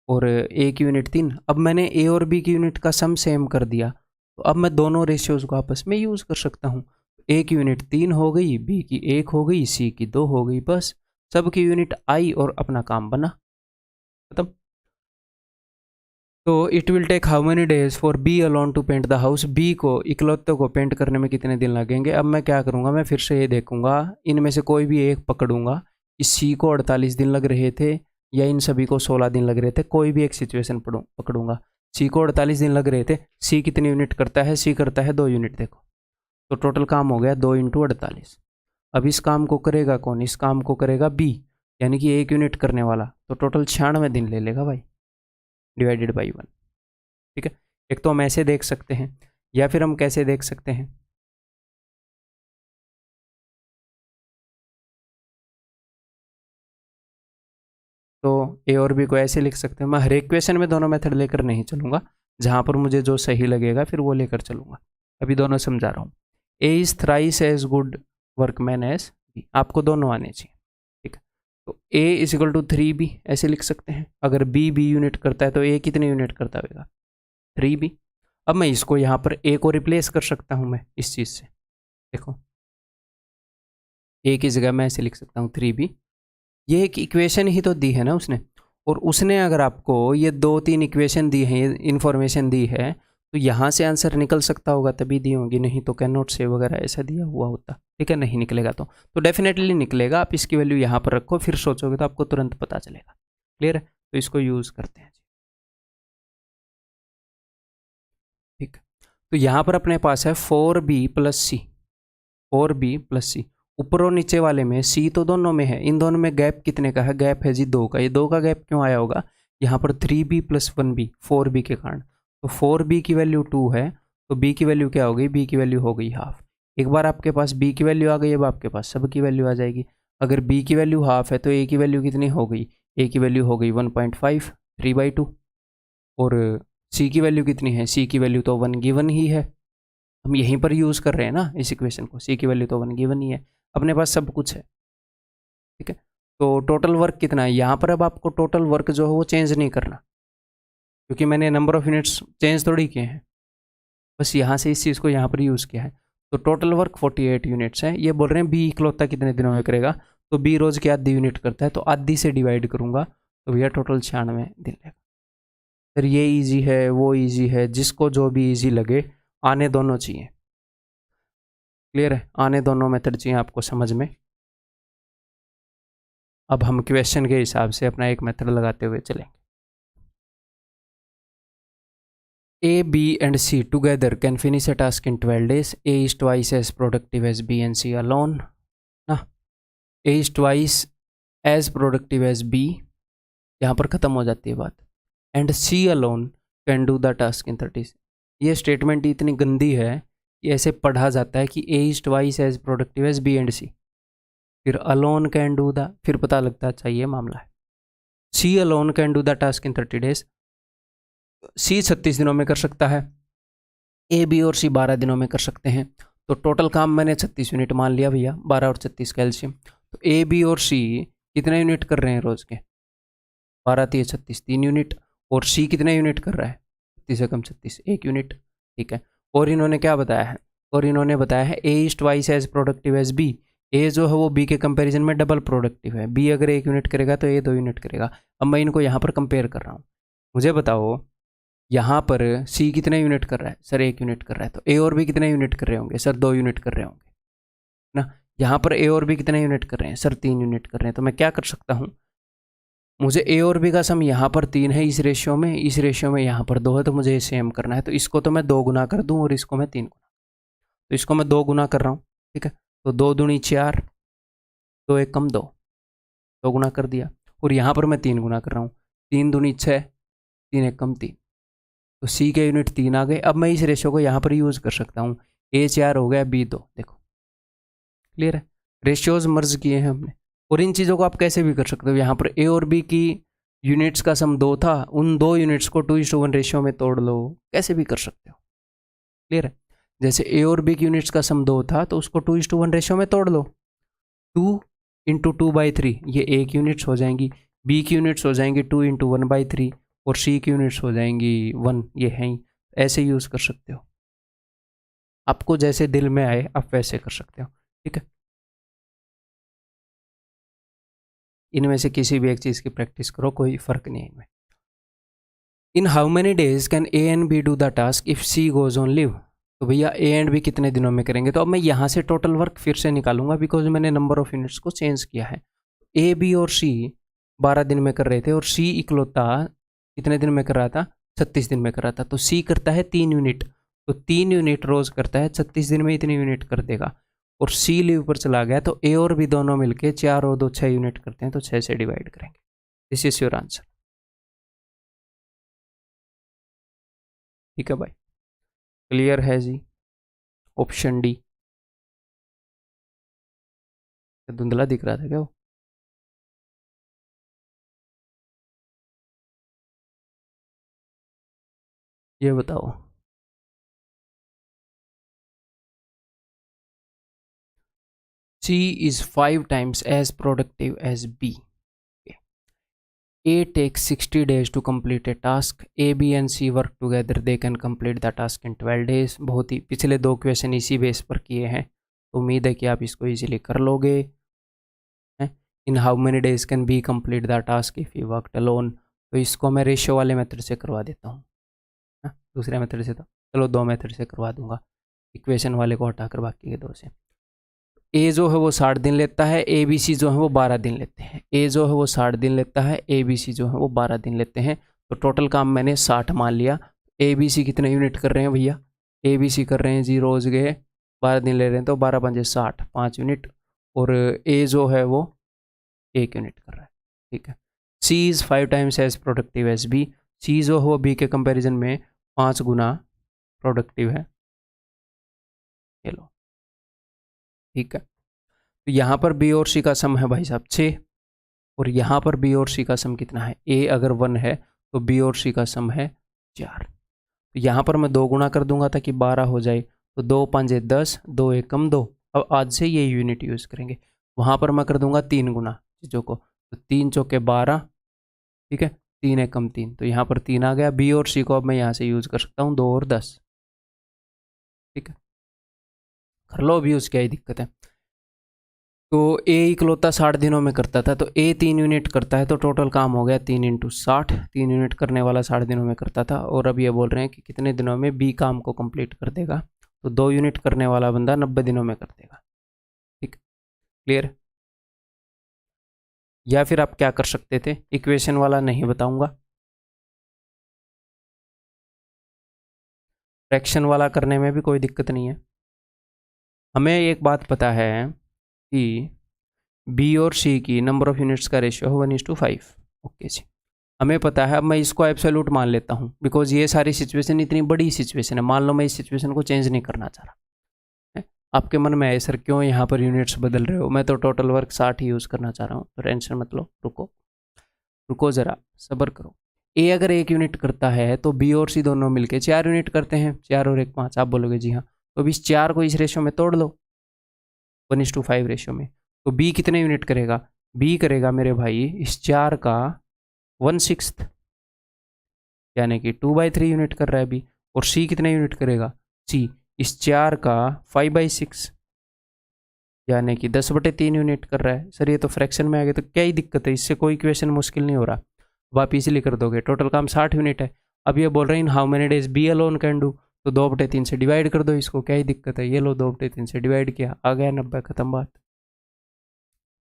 और ए की यूनिट 3। अब मैंने ए और बी की यूनिट का सम सेम कर दिया, तो अब मैं दोनों रेशियोज़ को आपस में यूज़ कर सकता हूँ। ए की यूनिट 3 हो गई, बी की 1 हो गई, सी की 2 हो गई, बस सब की यूनिट आई और अपना काम बना, खत्म। तो it will take how many days for B alone to paint the house. B को इकलौते को पेंट करने में कितने दिन लगेंगे? अब मैं क्या करूँगा, मैं फिर से ये देखूंगा, इनमें से कोई भी एक पकड़ूंगा। इस सी को 48 दिन लग रहे थे या इन सभी को 16 दिन लग रहे थे, कोई भी एक सिचुएशन पकड़ूंगा। सी को 48 दिन लग रहे थे, सी कितनी यूनिट करता है? सी करता है 2 यूनिट। देखो तो टोटल काम हो गया 2 × 48। अब इस काम को करेगा कौन? इस काम को करेगा बी, यानी कि 1 यूनिट करने वाला, तो टोटल 96 दिन ले लेगा भाई, डिवाइडेड बाई 1। ठीक है, एक तो हम ऐसे देख सकते हैं, या फिर हम कैसे देख सकते हैं, तो ए और बी को ऐसे लिख सकते हैं। मैं हर एक क्वेश्चन में दोनों मेथड लेकर नहीं चलूंगा, जहां पर मुझे जो सही लगेगा फिर वो लेकर चलूंगा। अभी दोनों समझा रहा हूँ। A is thrice as good workman as B, आपको दोनों आने चाहिए। ठीक है, तो ए इज इक्वल टू 3b ऐसे लिख सकते हैं। अगर बी यूनिट करता है तो ए कितने यूनिट करता होगा? 3b। अब मैं इसको यहाँ पर ए को रिप्लेस कर सकता हूँ मैं इस चीज़ से, देखो ए की जगह मैं ऐसे लिख सकता हूँ 3b। ये एक इक्वेशन ही तो दी है ना उसने, और उसने अगर आपको ये 2-3 इक्वेशन दी है, इन्फॉर्मेशन दी है, तो यहाँ से आंसर निकल सकता होगा तभी दी होगी, नहीं तो कैन नॉट से वगैरह ऐसा दिया हुआ होता। ठीक है, नहीं निकलेगा तो डेफिनेटली निकलेगा। आप इसकी वैल्यू यहाँ पर रखो, फिर सोचोगे तो आपको तुरंत पता चलेगा। क्लियर है? तो इसको यूज़ करते हैं। ठीक, तो यहाँ पर अपने पास है 4b प्लस सी, 4b प्लस सी। ऊपर और नीचे वाले में सी तो दोनों में है, इन दोनों में गैप कितने का है? गैप है जी 2 का। ये 2 का गैप क्यों आया होगा? यहाँ पर 3b प्लस 1b 4b के कारण। तो 4b की वैल्यू 2 है, तो b की वैल्यू क्या हो गई? b की वैल्यू हो गई हाफ। एक बार आपके पास b की वैल्यू आ गई, अब आपके पास सब की वैल्यू आ जाएगी। अगर b की वैल्यू हाफ है तो a की वैल्यू कितनी हो गई? a की वैल्यू हो गई 1.5, 3/2। और c की वैल्यू कितनी है? c की वैल्यू तो 1 गिवन ही है, हम यहीं पर यूज़ कर रहे हैं ना इस इक्वेशन को। c की वैल्यू तो 1 गिवन ही है, अपने पास सब कुछ है। ठीक है, तो टोटल वर्क कितना है यहाँ पर? अब आपको टोटल वर्क जो है वो चेंज नहीं करना, क्योंकि मैंने नंबर ऑफ यूनिट्स चेंज थोड़ी किए हैं, बस यहाँ से इस चीज़ को यहाँ पर यूज़ किया है। तो टोटल वर्क 48 यूनिट्स है। ये बोल रहे हैं बी इकलौता कितने दिनों में करेगा, तो बी रोज़ की आधी यूनिट करता है, तो आधी से डिवाइड करूँगा तो भैया टोटल 96 दिन लगेगा। सर ये ईजी है, वो ईजी है, जिसको जो भी ईजी लगे, आने दोनों चाहिए। क्लियर है? आने दोनों मेथड चाहिए आपको समझ में। अब हम क्वेश्चन के हिसाब से अपना एक मेथड लगाते हुए चलेंगे। A, B and C together can finish a task in 12 days. A is twice as productive as B and C alone. ना, A is twice as productive as B, यहाँ पर ख़त्म हो जाती है बात। And C alone can do the task in 30 days. ये statement इतनी गंदी है कि ऐसे पढ़ा जाता है कि A is twice as productive as B and C, फिर alone can do the, फिर पता लगता है अच्छा ये मामला है। C alone can do the task in 30 days. C 36 दिनों में कर सकता है, ए बी और सी 12 दिनों में कर सकते हैं। तो टोटल काम मैंने 36 यूनिट मान लिया भैया, 12 और 36 कैल्शियम। तो ए बी और सी कितने यूनिट कर रहे हैं रोज़ के? 12 3 36, 3 यूनिट। और सी कितने यूनिट कर रहा है? 36 से कम 36, 1 यूनिट। ठीक है, और इन्होंने क्या बताया है? और इन्होंने बताया है A is twice as productive as B. A जो है वो बी के कंपैरिजन में डबल प्रोडक्टिव है। बी अगर 1 यूनिट करेगा तो ए 2 यूनिट करेगा। अब मैं इनको यहाँ पर कंपेयर कर रहा हूँ, मुझे बताओ यहाँ पर सी कितने यूनिट कर रहा है? सर 1 यूनिट कर रहा है। तो ए और बी कितने यूनिट कर रहे होंगे? सर 2 यूनिट कर रहे होंगे ना। यहाँ पर ए और बी कितने यूनिट कर रहे हैं? सर 3 यूनिट कर रहे हैं। तो मैं क्या कर सकता हूँ, मुझे ए और बी का सम यहाँ पर 3 है इस रेशियो में, इस रेशियो में यहाँ पर 2 है, तो मुझे सेम करना है। तो इसको तो मैं 2 गुना कर दूँ और इसको मैं 3 गुना, तो इसको मैं 2 गुना कर रहा हूँ। ठीक है, तो 2 दूनी 4, 2 1 कम 2, 2 गुना कर दिया। और यहाँ पर मैं 3 गुना कर रहा हूँ, 3 दूनी 6, 3 1 कम 3, तो सी के यूनिट 3 आ गए। अब मैं इस रेशो को यहाँ पर यूज़ कर सकता हूँ, ए 4 हो गया बी 2। देखो क्लियर है, रेशियोज मर्ज किए हैं हमने। और इन चीज़ों को आप कैसे भी कर सकते हो, यहाँ पर ए और बी की यूनिट्स का सम 2 था, उन 2 यूनिट्स को 2:1 रेशियो में तोड़ लो, कैसे भी कर सकते हो। क्लियर है, जैसे ए और बी की यूनिट्स का सम 2 था तो उसको 2:1 रेशियो में तोड़ लो, 2 × 2/3 ये ए की यूनिट्स हो जाएंगी, बी की यूनिट्स हो जाएंगी 2 × 1/3, और सी की यूनिट्स हो जाएंगी 1, ये है ही। ऐसे यूज़ कर सकते हो, आपको जैसे दिल में आए आप वैसे कर सकते हो। ठीक है, इनमें से किसी भी एक चीज़ की प्रैक्टिस करो, कोई फ़र्क नहीं है इनमें। In how many days can A and B do the task if C goes on leave. तो भैया ए एंड बी कितने दिनों में करेंगे? तो अब मैं यहाँ से टोटल वर्क फिर से निकालूंगा, बिकॉज मैंने नंबर ऑफ यूनिट्स को चेंज किया है। ए बी और सी 12 दिन में कर रहे थे, और सी इकलौता कितने दिन में कर रहा था? 36 दिन में कर रहा था। तो सी करता है 3 यूनिट, तो 3 यूनिट रोज़ करता है, 36 दिन में इतनी यूनिट कर देगा। और सी लीव पर चला गया, तो ए और बी दोनों मिलके 4 और 2 6 यूनिट करते हैं, तो 6 से डिवाइड करेंगे। This is your answer. ठीक है भाई, क्लियर है जी? Option D. धुंधला दिख रहा था क्या वो? ये बताओ। C is 5 times as productive as B. A takes 60 days to complete a task. A, B and C work together. They can complete the task in 12 days. बहुत ही पिछले 2 क्वेश्चन इसी बेस पर किए हैं, तो उम्मीद है कि आप इसको इजीली कर लोगे। इन how many days can be complete the task if you worked alone. तो इसको मैं रेशियो वाले मेथड से करवा देता हूँ, दूसरे मेथड से तो चलो 2 मेथड से करवा दूंगा, इक्वेशन वाले को हटाकर बाकी के 2 से। ए जो है वो 60 दिन लेता है, ए बी सी जो है वो 12 दिन लेते हैं। ए जो है वो 60 दिन लेता है, ए बी सी जो है वो 12 दिन लेते हैं। तो टोटल काम मैंने 60 मान लिया। ए बी सी कितने यूनिट कर रहे हैं भैया? ए बी सी कर रहे हैं जी रोज़ के 12 दिन ले रहे हैं, तो 12 पंजे 60, 5 यूनिट। और ए जो है वो 1 यूनिट कर रहा है, ठीक है। C is 5 times as productive as B. C जो है वो बी के कंपेरिजन में 5 गुना प्रोडक्टिव है, ये लो, ठीक है। तो यहाँ पर बी और सी का सम है भाई साहब 6, और यहाँ पर बी और सी का सम कितना है? ए अगर 1 है तो बी और सी का सम है 4। तो यहाँ पर मैं 2 गुना कर दूंगा ताकि 12 हो जाए। तो 2 पंजे 10, 2 एकम 2। अब आज से ये यूनिट यूज़ करेंगे। वहाँ पर मैं कर दूंगा 3 गुना चीज़ों को, तो 3 चौके 12, ठीक है, 3 एकम 3, तो यहाँ पर 3 आ गया। बी और सी को अब मैं यहाँ से यूज़ कर सकता हूँ 2 और 10, ठीक है, कर लो अभी, उसकी क्या दिक्कत है। तो ए इकलौता 60 दिनों में करता था, तो ए 3 यूनिट करता है, तो टोटल काम हो गया 3 × 60। 3 यूनिट करने वाला 60 दिनों में करता था, और अब ये बोल रहे हैं कि कितने दिनों में बी काम को कंप्लीट कर देगा। तो 2 यूनिट करने वाला बंदा 90 दिनों में कर देगा, ठीक, क्लियर। या फिर आप क्या कर सकते थे, इक्वेशन वाला नहीं बताऊंगा, फ्रैक्शन वाला करने में भी कोई दिक्कत नहीं है। हमें एक बात पता है कि बी और सी की नंबर ऑफ यूनिट्स का रेशियो है 1:5। ओके जी, हमें पता है। अब मैं इसको एब्सोल्यूट मान लेता हूँ, बिकॉज ये सारी सिचुएशन इतनी बड़ी सिचुएशन है। मान लो मैं इस सिचुएशन को चेंज नहीं करना चाह रहा है। आपके मन में है सर क्यों यहाँ पर यूनिट्स बदल रहे हो, मैं तो टोटल वर्क 60 ही यूज़ करना चाह रहा हूँ। तो टेंशन मत लो, रुको ज़रा, सब्र करो। ए अगर 1 यूनिट करता है तो बी और सी दोनों मिलके 4 यूनिट करते हैं। 4 और 1 5, आप बोलोगे जी हाँ। तो अब इस 4 को इस रेशियो में तोड़ लो, 1:5 रेशियो में। तो बी कितने यूनिट करेगा? बी करेगा मेरे भाई इस 4 का 1/6, यानी कि 2/3 यूनिट कर रहा है बी। और सी कितने यूनिट करेगा? सी इस 4 का 5/6, यानी कि 10/3 यूनिट कर रहा है। सर ये तो फ्रैक्शन में आ गया, तो क्या ही दिक्कत है, इससे कोई इक्वेशन मुश्किल नहीं हो रहा। अब आप इजीली कर दोगे। टोटल काम 60 यूनिट है। अब ये बोल रहे हैं in how many days B alone can do, तो 2/3 से डिवाइड कर दो इसको, क्या ही दिक्कत है। ये लो 2/3 से डिवाइड किया, आ गया 90, खत्म बात,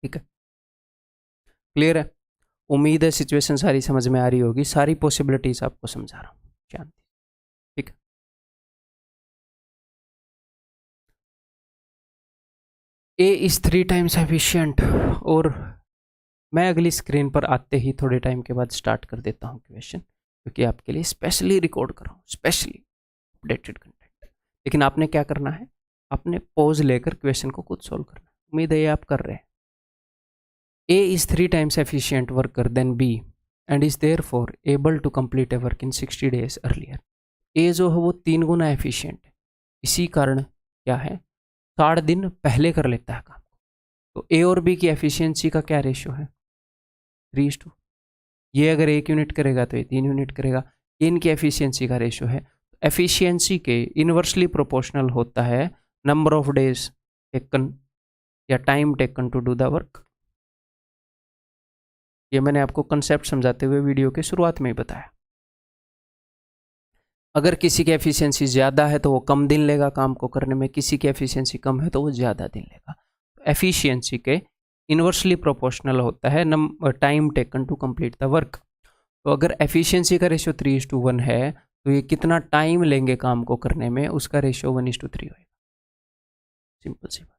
ठीक है, क्लियर है। उम्मीद है सिचुएशन सारी समझ में आ रही होगी, सारी पॉसिबिलिटीज आपको समझा रहा हूँ, शांति, ठीक है। A is 3 times efficient. और मैं अगली स्क्रीन पर आते ही थोड़े टाइम के बाद स्टार्ट कर देता हूँ क्वेश्चन, क्योंकि आपके लिए स्पेशली रिकॉर्ड कर रहा हूँ, स्पेशली अपडेटेड कंटेंट। लेकिन आपने क्या करना है, आपने पॉज लेकर क्वेश्चन को खुद सोल्व करना है। उम्मीद है ये आप कर रहे हैं। A is 3 times efficient worker than B and is therefore able to complete a work in 60 days earlier. A जो है वो 3 गुना एफिशिएंट है, इसी कारण क्या है 60 दिन पहले कर लेता है काम। तो A और B की एफिशिएंसी का क्या रेशियो है? 3:2। ये अगर 1 यूनिट करेगा तो ये 3 यूनिट करेगा। इनकी एफिशिएंसी का रेशियो है। एफिशिएंसी के इनवर्सली प्रोपोर्शनल होता है नंबर ऑफ डेज टेकन या time taken to do the work. ये मैंने आपको कंसेप्ट समझाते हुए वीडियो के शुरुआत में ही बताया। अगर किसी की एफिशिएंसी ज़्यादा है तो वो कम दिन लेगा काम को करने में, किसी की एफिशिएंसी कम है तो वो ज़्यादा दिन लेगा। एफिशिएंसी के इनवर्सली प्रोपोर्शनल होता है time taken to complete the work. तो अगर एफिशिएंसी का रेशियो 3:1 है तो ये कितना टाइम लेंगे काम को करने में, उसका रेशियो 1:3 होगा। सिंपल सी बात,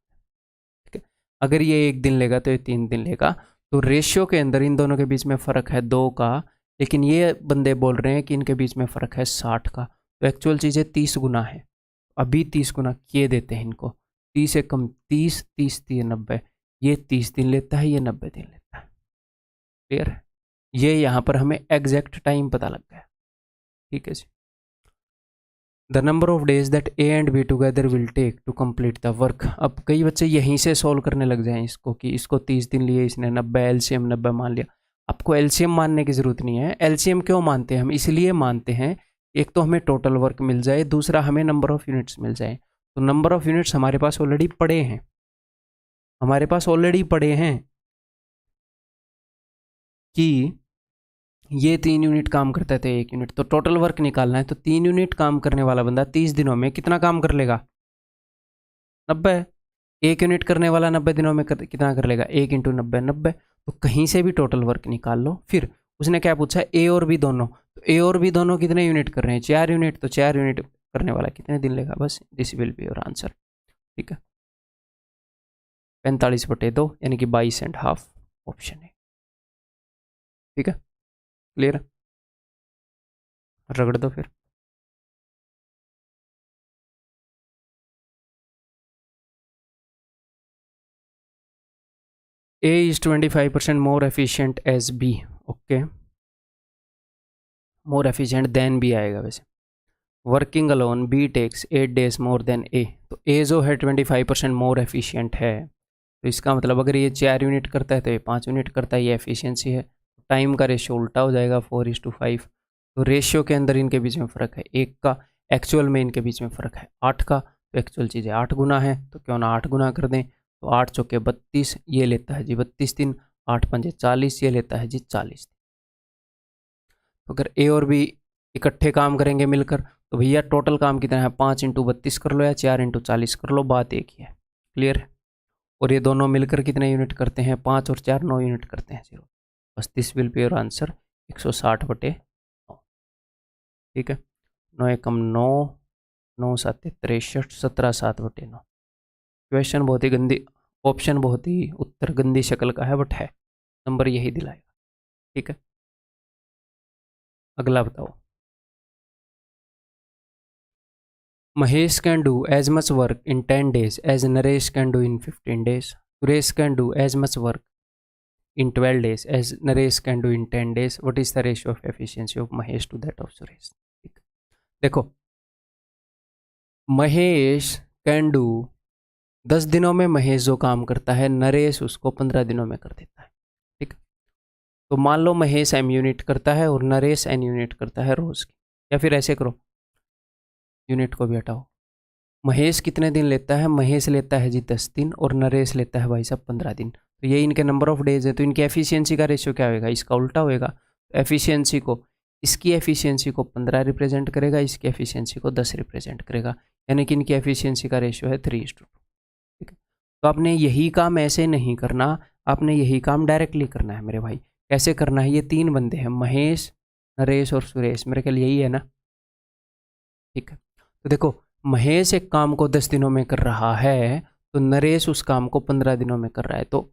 ठीक है। अगर ये 1 दिन लेगा तो ये 3 दिन लेगा। तो रेशियो के अंदर इन दोनों के बीच में फ़र्क है 2 का, लेकिन ये बंदे बोल रहे हैं कि इनके बीच में फ़र्क है 60 का। तो एक्चुअल चीज़ें 30 गुना है। अभी 30 गुना किए देते हैं इनको, 30 से कम 30, 30 3 90, ये 30 दिन लेता है, ये 90 दिन लेता है। क्लियर है? ये यहाँ पर हमें एग्जैक्ट टाइम पता लग गया, ठीक है जी। The number of days that A and B together will take to complete the work. अब कई बच्चे यहीं से सॉल्व करने लग जाएं इसको, कि इसको 30 दिन लिए, इसने 90, एलसीएम 90 मान लिया। आपको एलसीएम मानने की ज़रूरत नहीं है। एलसीएम क्यों मानते हैं हम? इसलिए मानते हैं, एक तो हमें टोटल वर्क मिल जाए, दूसरा हमें नंबर ऑफ यूनिट्स मिल जाए। तो नंबर ऑफ यूनिट्स हमारे पास ऑलरेडी पड़े हैं, हमारे पास ऑलरेडी पड़े हैं कि ये 3 यूनिट काम करता है तो 1 यूनिट, तो टोटल वर्क निकालना है। तो 3 यूनिट काम करने वाला बंदा 30 दिनों में कितना काम कर लेगा? 90। 1 यूनिट करने वाला 90 दिनों में कितना कर लेगा? 1 इंटू 90, 90। तो कहीं से भी टोटल वर्क निकाल लो। फिर उसने क्या पूछा? ए और बी दोनों। तो ए और बी दोनों कितने यूनिट कर रहे हैं? 4 यूनिट। तो 4 यूनिट करने वाला कितने दिन लेगा? बस this will be your answer. ठीक है, 45/2 यानी कि 22.5 ऑप्शन है। ठीक है, क्लियर? रगड़ दो फिर। A is 25% more efficient as B. Okay, more efficient than B आएगा वैसे। Working alone B takes 8 days more than A। तो A जो है 25% मोर एफिशिएंट है, तो इसका मतलब अगर ये 4 यूनिट करता है तो ये 5 यूनिट करता है, ये एफिशिएंसी है। टाइम का रेशियो उल्टा हो जाएगा 4:5। तो रेशियो के अंदर इनके बीच में फ़र्क है 1 का, एक्चुअल में इनके बीच में फ़र्क है 8 का। तो एक्चुअल चीज़ें 8 गुना है, तो क्यों ना 8 गुना कर दें। तो 8 चौके 32, ये लेता है जी 32 दिन। 8 पंजे 40, ये लेता है जी 40 दिन। तो अगर ए और बी इकट्ठे काम करेंगे मिलकर, तो भैया टोटल काम कितना है? 5 इंटू 32 कर लो या 4 इंटू 40 कर लो, बात एक ही है। क्लियर है? और ये दोनों मिलकर कितने यूनिट करते हैं? 5 और 4 9 यूनिट करते हैं। 0। बस this will be your answer 160/9। ठीक है, 9 एकम 9, 9 7 63, 17 7/9। क्वेश्चन बहुत ही गंदी, ऑप्शन बहुत ही उत्तर गंदी शक्ल का है, बट है नंबर यही दिलाएगा। ठीक है, अगला बताओ। Mahesh can do as much work in 10 days as Naresh can do in 15 days. Suresh can do as much work in 12 days as Naresh can do in 10 days. What is the ratio of efficiency of Mahesh to that of Suresh? देखो, Mahesh can do 10 दिनों में महेश जो काम करता है, नरेश उसको 15 दिनों में कर देता है। ठीक, तो मान लो महेश m यूनिट करता है और नरेश n यूनिट करता है रोज की, या फिर ऐसे करो, यूनिट को भी हटाओ। महेश कितने दिन लेता है? महेश लेता है जी 10 दिन और नरेश लेता है भाई साहब 15 दिन। तो ये इनके नंबर ऑफ डेज है, तो इनकी एफिशिएंसी का रेशियो क्या होगा? इसका उल्टा होएगा। एफिशिएंसी को, इसकी एफिशिएंसी को 15 रिप्रेजेंट करेगा, इसकी एफिशिएंसी को 10 रिप्रेजेंट करेगा, यानी कि इनकी एफिशिएंसी का रेशियो है 3:2। ठीक है, तो आपने यही काम ऐसे नहीं करना, आपने यही काम डायरेक्टली करना है मेरे भाई। कैसे करना है? ये 3 बंदे हैं, महेश, नरेश और सुरेश, मेरे ख्याल यही है ना। ठीक है, तो देखो, महेश एक काम को 10 दिनों में कर रहा है, तो नरेश उस काम को 15 दिनों में कर रहा है। तो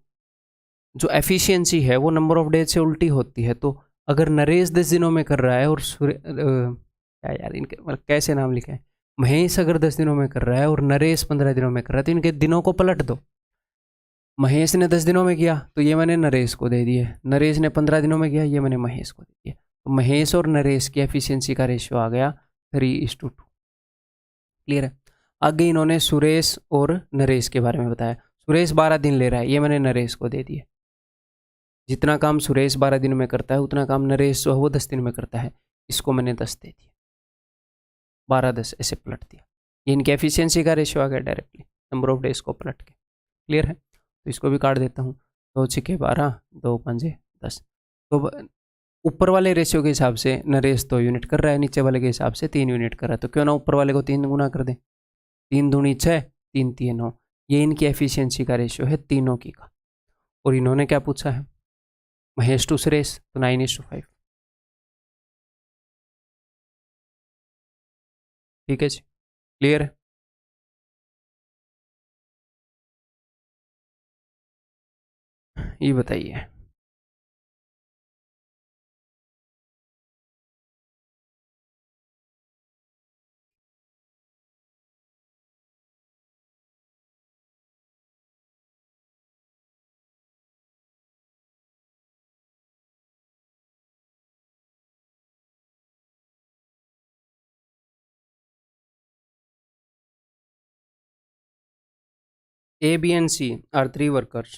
जो एफिशिएंसी है वो नंबर ऑफ डेज से उल्टी होती है। तो अगर नरेश 10 दिनों में कर रहा है और क्या यार इनके मतलब कैसे नाम लिखे हैं, महेश अगर 10 दिनों में कर रहा है और नरेश 15 दिनों में कर रहा है, तो इनके दिनों को पलट दो। महेश ने 10 दिनों में किया तो ये मैंने नरेश को दे दिए, नरेश ने 15 दिनों में किया, ये मैंने महेश को दे दिया। तो महेश और नरेश की एफिशिएंसी का रेशियो आ गया 3:2। क्लियर है? आगे इन्होंने सुरेश और नरेश के बारे में बताया। सुरेश 12 दिन ले रहा है, ये मैंने नरेश को दे दिया। जितना काम सुरेश 12 दिन में करता है उतना काम नरेश जो है वो 10 दिन में करता है, इसको मैंने 10 दे दिया। 12 10 ऐसे पलट दिया। ये इनकी एफिशिएंसी का रेशियो आ गया डायरेक्टली नंबर ऑफ डेज को पलट के। क्लियर है? तो इसको भी काट देता हूँ। 2 6 12, 2 5 10। तो ऊपर वाले रेशियो के हिसाब से नरेश 2 यूनिट कर रहा है, नीचे वाले के हिसाब से 3 यूनिट कर रहा है। तो क्यों ना ऊपर वाले को 3 गुना कर दें। 3 दूनी 6, 3 3 9। ये इनकी एफिशिएंसी का रेशियो है तीनों की का। और इन्होंने क्या पूछा है? महेश टू सुरेश, तो 9:5। ठीक है जी, क्लियर है? ये बताइए। A, B and C are 3 workers.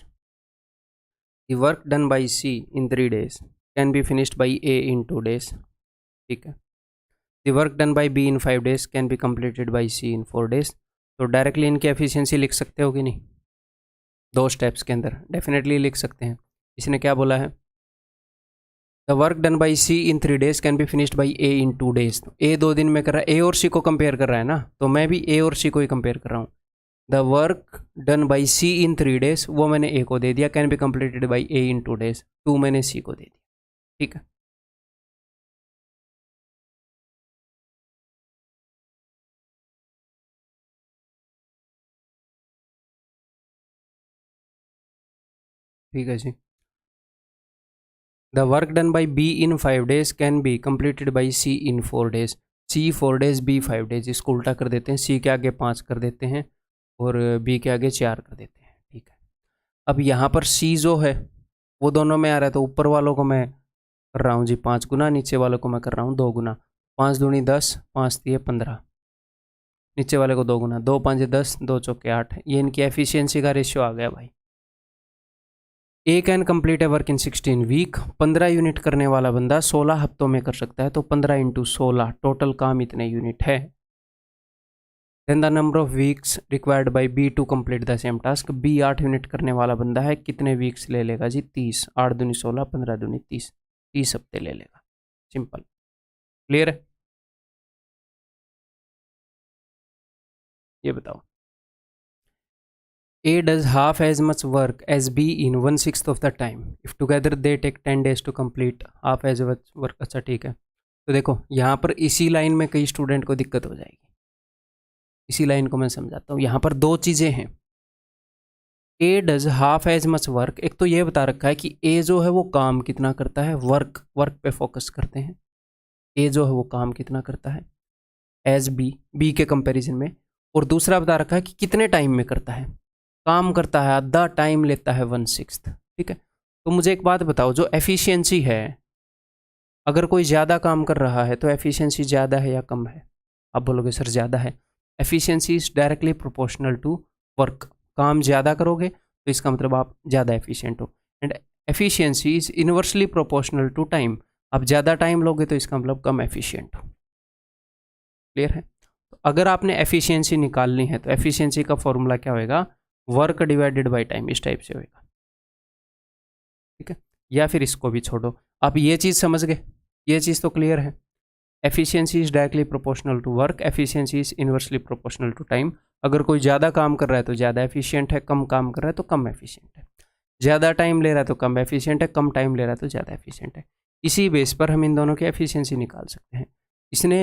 The work done by C in 3 days can be finished by A in 2 days. ठीक है, the work done by B in 5 days can be completed by C in 4 days. तो directly इनकी efficiency लिख सकते हो कि नहीं? 2 steps के अंदर डेफिनेटली लिख सकते हैं। इसने क्या बोला है? The work done by C in 3 days can be finished by A in 2 days। तो ए 2 दिन में कर रहा है, ए और सी को कंपेयर कर रहा है ना, तो मैं भी ए और सी को ही कंपेयर कर रहा हूँ। The work done by C in 3 days वो मैंने ए को दे दिया, can be completed by A in 2 days, 2 मैंने सी को दे दिया। ठीक है, ठीक है जी। The work done by B in 5 days can be completed by C in 4 days। C 4 days, B 5 days, इसको उल्टा कर देते हैं, सी के आगे 5 कर देते हैं और बी के आगे 4 कर देते हैं। ठीक है, अब यहाँ पर सी जो है वो दोनों में आ रहा है, तो ऊपर वालों को मैं कर रहा हूँ जी 5 गुना, नीचे वालों को मैं कर रहा हूँ 2 गुना। 5 दूनी 10, 5 दिए 15, नीचे वाले को 2 गुना, 2 5 10, 2 चौके 8। ये इनकी एफिशिएंसी का रेशियो आ गया भाई। A can complete a work in 16 week. 15 unit करने वाला बंदा 16 हफ्तों में कर सकता है, तो 15 इंटू 16 टोटल काम इतने यूनिट है। Then the number of weeks required by B to complete the same task. B 8 unit करने वाला बंदा है, कितने वीक्स ले लेगा जी? 30। 8 दूनी 16, 15 दूनी 30, 30 हफ्ते ले लेगा। सिंपल, क्लियर है? ये बताओ, A does half as much work as B in 1/6 of the time. If together they take 10 days to complete half as much work। अच्छा ठीक है, तो देखो यहाँ पर इसी लाइन में कई स्टूडेंट को दिक्कत हो जाएगी। इसी लाइन को मैं समझाता हूँ। यहाँ पर 2 चीज़ें हैं। A does half as much work, एक तो ये बता रखा है कि A जो है वो काम कितना करता है, वर्क पे फोकस करते हैं। A जो है वो काम कितना करता है एज बी के कंपैरिजन में, और दूसरा बता रखा है कि कितने टाइम में करता है। काम करता है आधा, टाइम लेता है 1/6। ठीक है, तो मुझे एक बात बताओ, जो एफिशिएंसी है, अगर कोई ज़्यादा काम कर रहा है तो एफिशिएंसी ज़्यादा है या कम है? आप बोलोगे सर ज़्यादा है। Efficiency is directly proportional to work. काम ज़्यादा करोगे तो इसका मतलब आप ज़्यादा एफिशिएंट हो, and efficiency is inversely proportional to time. आप ज़्यादा टाइम लोगे तो इसका मतलब कम एफिशिएंट हो। क्लियर है? तो अगर आपने एफिशिएंसी निकालनी है तो एफिशिएंसी का फॉर्मूला क्या होएगा? वर्क डिवाइडेड बाय टाइम, इस टाइप से होएगा। ठीक है, या फिर इसको भी छोड़ो, आप ये चीज़ समझ गए, ये चीज़ तो क्लियर है। Efficiency is directly proportional to work, efficiency is inversely proportional to time. अगर कोई ज़्यादा काम कर रहा है तो ज़्यादा एफिशिएंट है, कम काम कर रहा है तो कम एफिशिएंट है। ज़्यादा टाइम ले रहा है तो कम एफिशिएंट है, कम टाइम ले रहा है तो ज़्यादा एफिशिएंट है। इसी बेस पर हम इन दोनों की एफिशिएंसी निकाल सकते हैं। इसने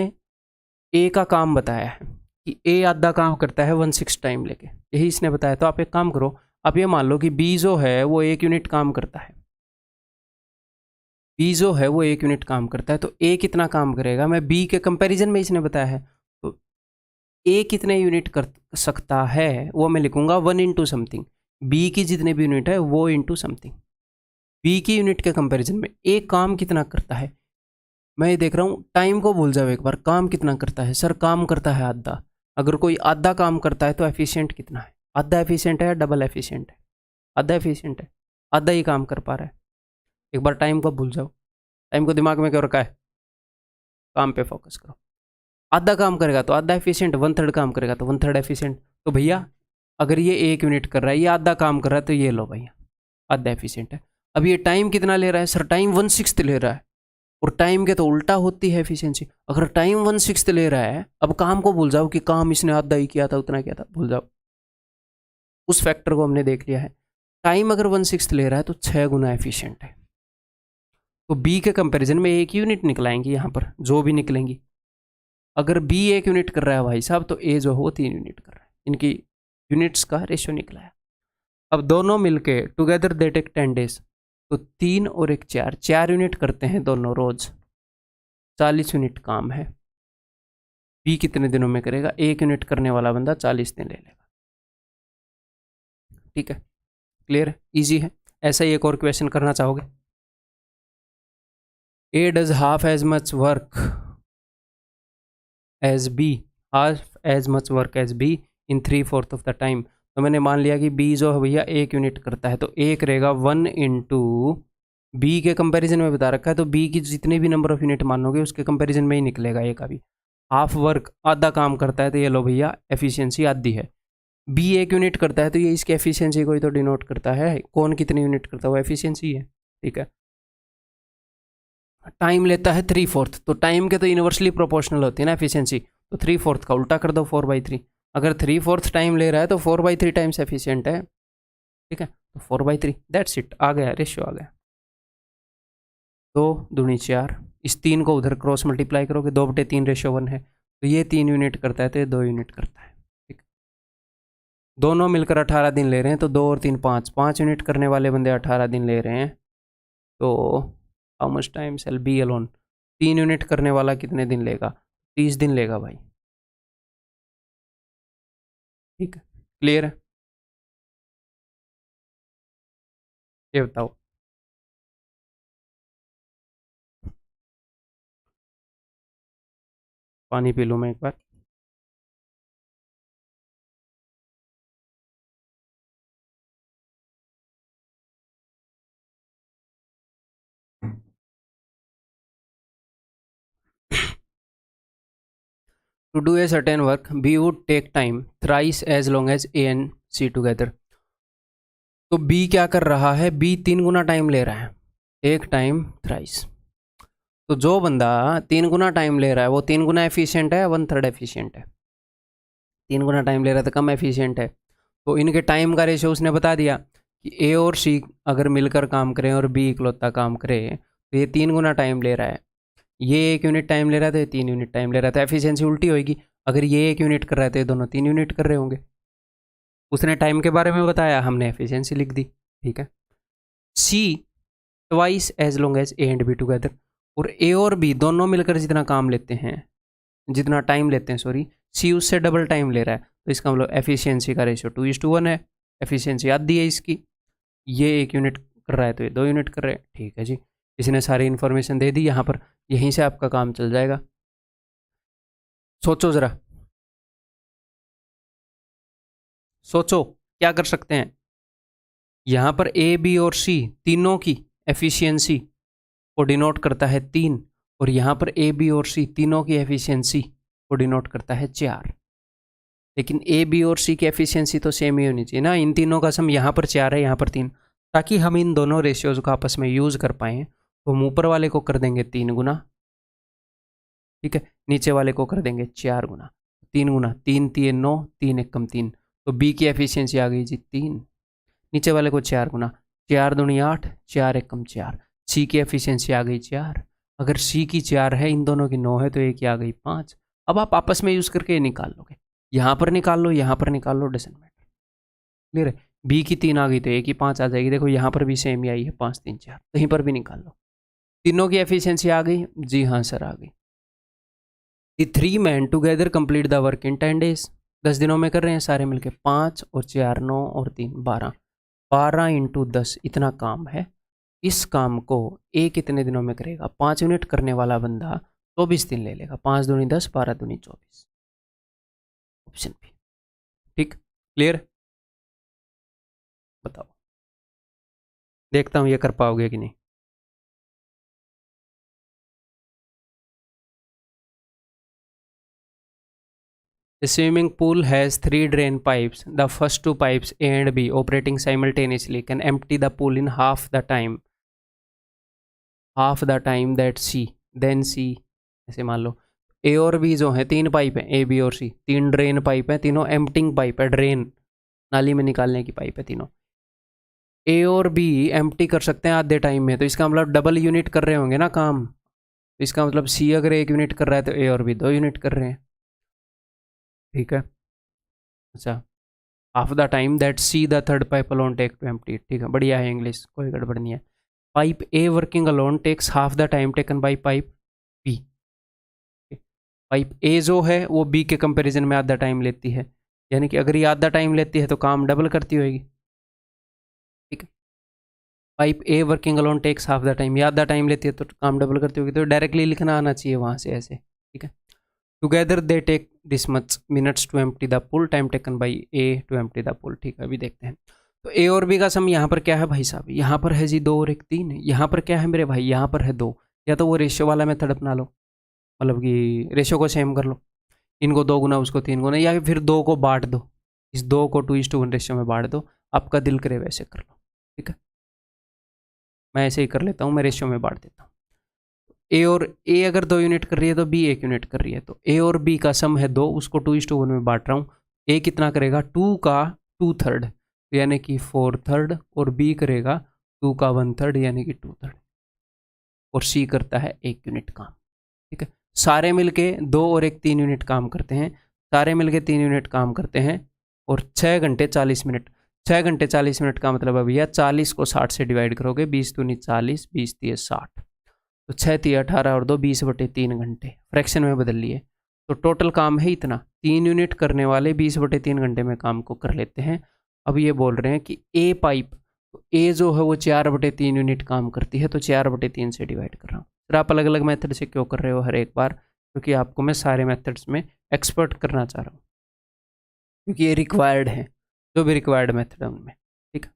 ए का काम बताया है कि ए आधा काम करता है 1/6 टाइम लेके, यही इसने बताया। तो आप एक काम करो, आप ये मान लो कि बी जो है वो 1 यूनिट काम करता है, बी जो है वो 1 यूनिट काम करता है, तो ए कितना काम करेगा? मैं बी के कंपैरिजन में इसने बताया है, तो ए कितने यूनिट कर सकता है वो मैं लिखूंगा 1 इंटू समथिंग। बी की जितने भी यूनिट है वो इंटू समथिंग। बी की यूनिट के कंपैरिजन में ए काम कितना करता है? मैं ये देख रहा हूँ, टाइम को भूल जाओ एक बार, काम कितना करता है? सर काम करता है आधा। अगर कोई आधा काम करता है तो एफिशिएंट कितना है? आधा एफिशिएंट है या डबल एफिशिएंट है? आधा एफिशिएंट है, आधा ही काम कर पा रहा है। एक बार टाइम को भूल जाओ, टाइम को दिमाग में क्यों रखा है? काम पे फोकस करो। आधा काम करेगा तो आधा एफिशिएंट, 1/3 काम करेगा तो 1/3 एफिशिएंट। तो भैया अगर ये 1 यूनिट कर रहा है, ये आधा काम कर रहा है, तो ये लो भैया आधा एफिशिएंट है। अब ये टाइम कितना ले रहा है? सर टाइम 1/6 ले रहा है, और टाइम के तो उल्टा होती है एफिशिएंसी। अगर टाइम 1/6 ले रहा है, अब काम को भूल जाओ कि काम इसने आधा ही किया था, उतना किया था, भूल जाओ। उस फैक्टर को हमने देख लिया है। टाइम अगर 1/6 ले रहा है तो 6 गुना एफिशिएंट है। तो बी के कंपैरिजन में 1 यूनिट निकलाएंगी यहाँ पर, जो भी निकलेंगी। अगर बी 1 यूनिट कर रहा है भाई साहब, तो ए जो है वो 3 यूनिट कर रहा है। इनकी यूनिट्स का रेशियो निकला है। अब दोनों मिलके टुगेदर दे टेक 10 days, तो 3 और 1 4, 4 यूनिट करते हैं दोनों रोज, 40 यूनिट काम है। बी कितने दिनों में करेगा? 1 यूनिट करने वाला बंदा 40 दिन ले लेगा। ठीक है, क्लियर है, इजी है। ऐसा ही एक और क्वेश्चन करना चाहोगे? A does half as much work as B, half as much work as B in 3/4 of the time. तो मैंने मान लिया कि बी जो है भैया 1 यूनिट करता है, तो ए करेगा 1 इंटू बी के कंपैरिजन में बता रखा है, तो बी की जितने भी नंबर ऑफ यूनिट मानोगे उसके कंपैरिजन में ही निकलेगा ए का भी। हाफ वर्क आधा काम करता है तो ये लो भैया एफिशिएंसी आधी है। बी 1 यूनिट करता है तो ये इसकी एफिशिएंसी को ही तो डिनोट करता है। कौन कितनी यूनिट करता है वो एफिशिएंसी है, ठीक है। टाइम लेता है 3/4, तो टाइम के तो यूनिवर्सली प्रोपोर्शनल होती है ना एफिशिएंसी, तो 3/4 का उल्टा कर दो 4/3। अगर 3/4 टाइम ले रहा है तो 4/3 टाइम्स एफिशिएंट है, ठीक है। तो 4/3 दैट्स इट, आ गया रेशियो आ गया। 2×4, इस 3 को उधर क्रॉस मल्टीप्लाई करोगे 2/3 रेशियो 1 है, तो ये 3 यूनिट करता है तो ये 2 यूनिट करता है, ठीक। दोनों मिलकर 18 दिन ले रहे हैं तो 2 और 3 5 यूनिट करने वाले बंदे 18 दिन ले रहे हैं, तो how much time shall be alone, 3 unit करने वाला कितने दिन लेगा, 30 दिन लेगा भाई, ठीक है। क्लियर है, ये बताओ। पानी पी लूँ मैं एक बार। To do a certain work, B would take time thrice as long as A and C together. तो B क्या कर रहा है, B 3 गुना टाइम ले रहा है, टेक टाइम थ्राइस। तो जो बंदा 3 गुना टाइम ले रहा है वो 3 गुना एफिशिएंट है, 1/3 एफिशिएंट है। 3 गुना टाइम ले रहा है तो कम एफिशिएंट है, तो इनके टाइम का रेशियो उसने बता दिया कि ए और सी अगर मिलकर काम करें और बी इकलौता काम करे तो ये 3 गुना टाइम ले रहा है, ये 1 यूनिट टाइम ले रहा था, ये 3 यूनिट टाइम ले रहा था, एफिशिएंसी उल्टी होगी। अगर ये 1 यूनिट कर रहा था, ये दोनों 3 यूनिट कर रहे होंगे। उसने टाइम के बारे में बताया, हमने एफिशिएंसी लिख दी, ठीक है। C twice as long as A and B together, और ए और बी दोनों मिलकर जितना काम लेते हैं, जितना टाइम लेते हैं, सॉरी, सी उससे डबल टाइम ले रहा है, तो इसका मतलब एफिशिएंसी का रेशियो 2:1 है। एफिशिएंसी आधी है इसकी, ये 1 यूनिट कर रहा है तो ये 2 यूनिट कर रहे हैं, ठीक है जी। इसने सारी इन्फॉर्मेशन दे दी यहाँ पर, यहीं से आपका काम चल जाएगा। सोचो ज़रा, सोचो क्या कर सकते हैं। यहाँ पर ए बी और सी तीनों की एफिशिएंसी को डिनोट करता है 3, और यहाँ पर ए बी और सी तीनों की एफिशिएंसी को डिनोट करता है 4। लेकिन ए बी और सी की एफिशिएंसी तो सेम ही होनी चाहिए ना, इन तीनों का सम यहाँ पर 4 है, यहाँ पर 3, ताकि हम इन दोनों रेशियोज़ को आपस में यूज़ कर पाएँ। तो हम ऊपर वाले को कर देंगे 3 गुना, ठीक है, नीचे वाले को कर देंगे 4 गुना। 3 गुना 3 3 9, 3 1 कम 3, तो बी की एफिशिएंसी आ गई जी 3। नीचे वाले को 4 गुना, 4 दूनी 8, 4 1 कम 4, सी की एफिशिएंसी आ गई 4। अगर सी की 4 है, इन दोनों की 9 है, तो ए की आ गई 5। अब आप आपस में यूज़ करके ये निकाल लोगे, यहाँ पर निकाल लो, यहाँ पर निकाल लो, डजंट मैटर। क्लियर है। बी की 3 आ गई तो ए की 5 आ जाएगी। देखो यहाँ पर भी सेम ही आई है, 5 3 4, कहीं पर भी निकाल लो। तीनों की एफिशिएंसी आ गई, जी हाँ सर आ गई। The 3 man together complete the work in 10 days, 10 दिनों में कर रहे हैं सारे मिलके। 5 और 4 9 और 3 12, 12 × 10 इतना काम है। इस काम को ए कितने दिनों में करेगा, 5 यूनिट करने वाला बंदा 24 दिन ले लेगा। 5 दूनी 10, 12 दूनी 24, ऑप्शन बी, ठीक। क्लियर, बताओ, देखता हूँ ये कर पाओगे कि नहीं। The swimming pool has 3 drain pipes. The first 2 pipes A and B operating simultaneously can empty the pool in half the time that C. Then C, ऐसे मान लो A और B जो है 3 पाइप हैं, A B और C 3 drain pipe हैं, तीनों emptying pipe है, ड्रेन नाली में निकालने की पाइप है तीनों। A और B एम्प्टी कर सकते हैं आधे टाइम में, तो इसका मतलब डबल यूनिट कर रहे होंगे ना काम। तो इसका मतलब C अगर 1 यूनिट कर रहा है तो A और B 2 यूनिट कर रहे हैं, ठीक है। अच्छा, half the time that C the third pipe alone take to empty, ठीक है, बढ़िया है इंग्लिश, कोई गड़बड़ नहीं है। Pipe A working alone takes half the time taken by pipe B. Pipe A जो है वो बी के कंपैरिजन में आधा टाइम लेती है, यानी कि अगर ये आधा टाइम लेती है तो काम डबल करती होगी, ठीक है। Pipe A working alone takes half the time, ये आधा टाइम लेती है तो काम डबल करती होगी, तो डायरेक्टली लिखना आना चाहिए वहाँ से ऐसे, ठीक है। Together they take this much minutes to empty the pool, time taken by A to empty the pool, ठीक है। अभी देखते हैं, तो ए और बी का सम यहाँ पर क्या है भाई साहब, यहाँ पर है जी 2 और 1 3, यहाँ पर क्या है मेरे भाई, यहाँ पर है 2, या तो वो रेशियो वाला मेथड अपना लो, मतलब कि रेशो को सेम कर लो, इनको 2 गुना उसको 3 गुना, या फिर 2 को बांट दो, इस 2 को 2:1 रेशियो में बांट दो, आपका दिल करे वैसे कर लो, ठीक है। मैं ऐसे ही कर लेता हूँ, मैं रेशियो में बांट देता हूँ। ए और ए अगर 2 यूनिट कर रही है तो बी 1 यूनिट कर रही है, तो ए और बी का सम है 2, उसको 2:1 में बांट रहा हूँ। ए कितना करेगा 2 का 2/3 यानी कि 4/3, और बी करेगा 2 का 1/3 यानी कि 2/3, और सी करता है 1 यूनिट काम, ठीक है। सारे मिलके 2 और 1 3 यूनिट काम करते हैं, सारे मिलके 3 यूनिट काम करते हैं, और 6 घंटे 40 मिनट। 6 घंटे 40 मिनट का मतलब है भैया 40 को 60 से डिवाइड करोगे, 20 दूनी 40, 20 दिए 60, तो 6 तिया 18 और 2 20/3 घंटे, फ्रैक्शन में बदल लिए। तो टोटल काम है इतना, 3 यूनिट करने वाले 20/3 घंटे में काम को कर लेते हैं। अब ये बोल रहे हैं कि ए पाइप, तो ए जो है वो 4/3 यूनिट काम करती है, तो 4/3 से डिवाइड कर रहा हूँ। फिर आप अलग अलग मेथड से क्यों कर रहे हो हर एक बार, क्योंकि आपको मैं सारे मेथड्स में एक्सपर्ट करना चाह रहा हूँ, क्योंकि ये रिक्वायर्ड है, जो भी रिक्वायर्ड मेथड है उनमें, ठीक है।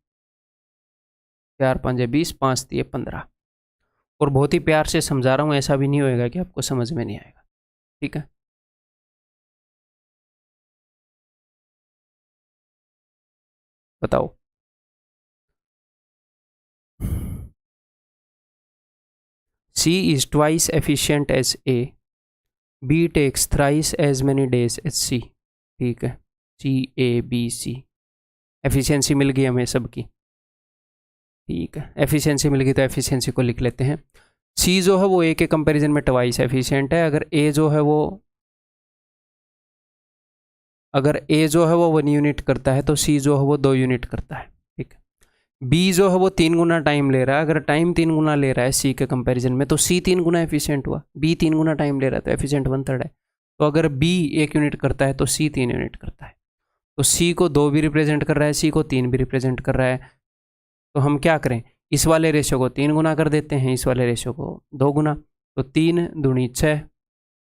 4 5 20, 5 दिए 15, और बहुत ही प्यार से समझा रहा हूँ, ऐसा भी नहीं होएगा कि आपको समझ में नहीं आएगा, ठीक है। बताओ। C is twice efficient as A, B takes thrice as many days as C, ठीक है। C A B C, efficiency मिल गई हमें सबकी, ठीक है। एफिशिएंसी मिल गई तो एफिशिएंसी को लिख लेते हैं। C जो है वो A के कंपैरिजन में ट्वाइस एफिशिएंट है, अगर A जो है वो 1 यूनिट करता है तो C जो है वो 2 यूनिट करता है, ठीक है। B जो है वो 3 गुना टाइम ले रहा है, अगर टाइम 3 गुना ले रहा है C के कंपैरिजन में, तो C 3 गुना एफिशिएंट हुआ, B 3 गुना टाइम ले रहा है तो एफिशिएंट 1/3 है। तो अगर B 1 यूनिट करता है तो C 3 यूनिट करता है, तो C को 2 भी रिप्रेजेंट कर रहा है, C को 3 भी रिप्रेजेंट कर रहा है। तो हम क्या करें, इस वाले रेशो को 3 गुना कर देते हैं, इस वाले रेशो को 2 गुना, तो 3 दूनी 6,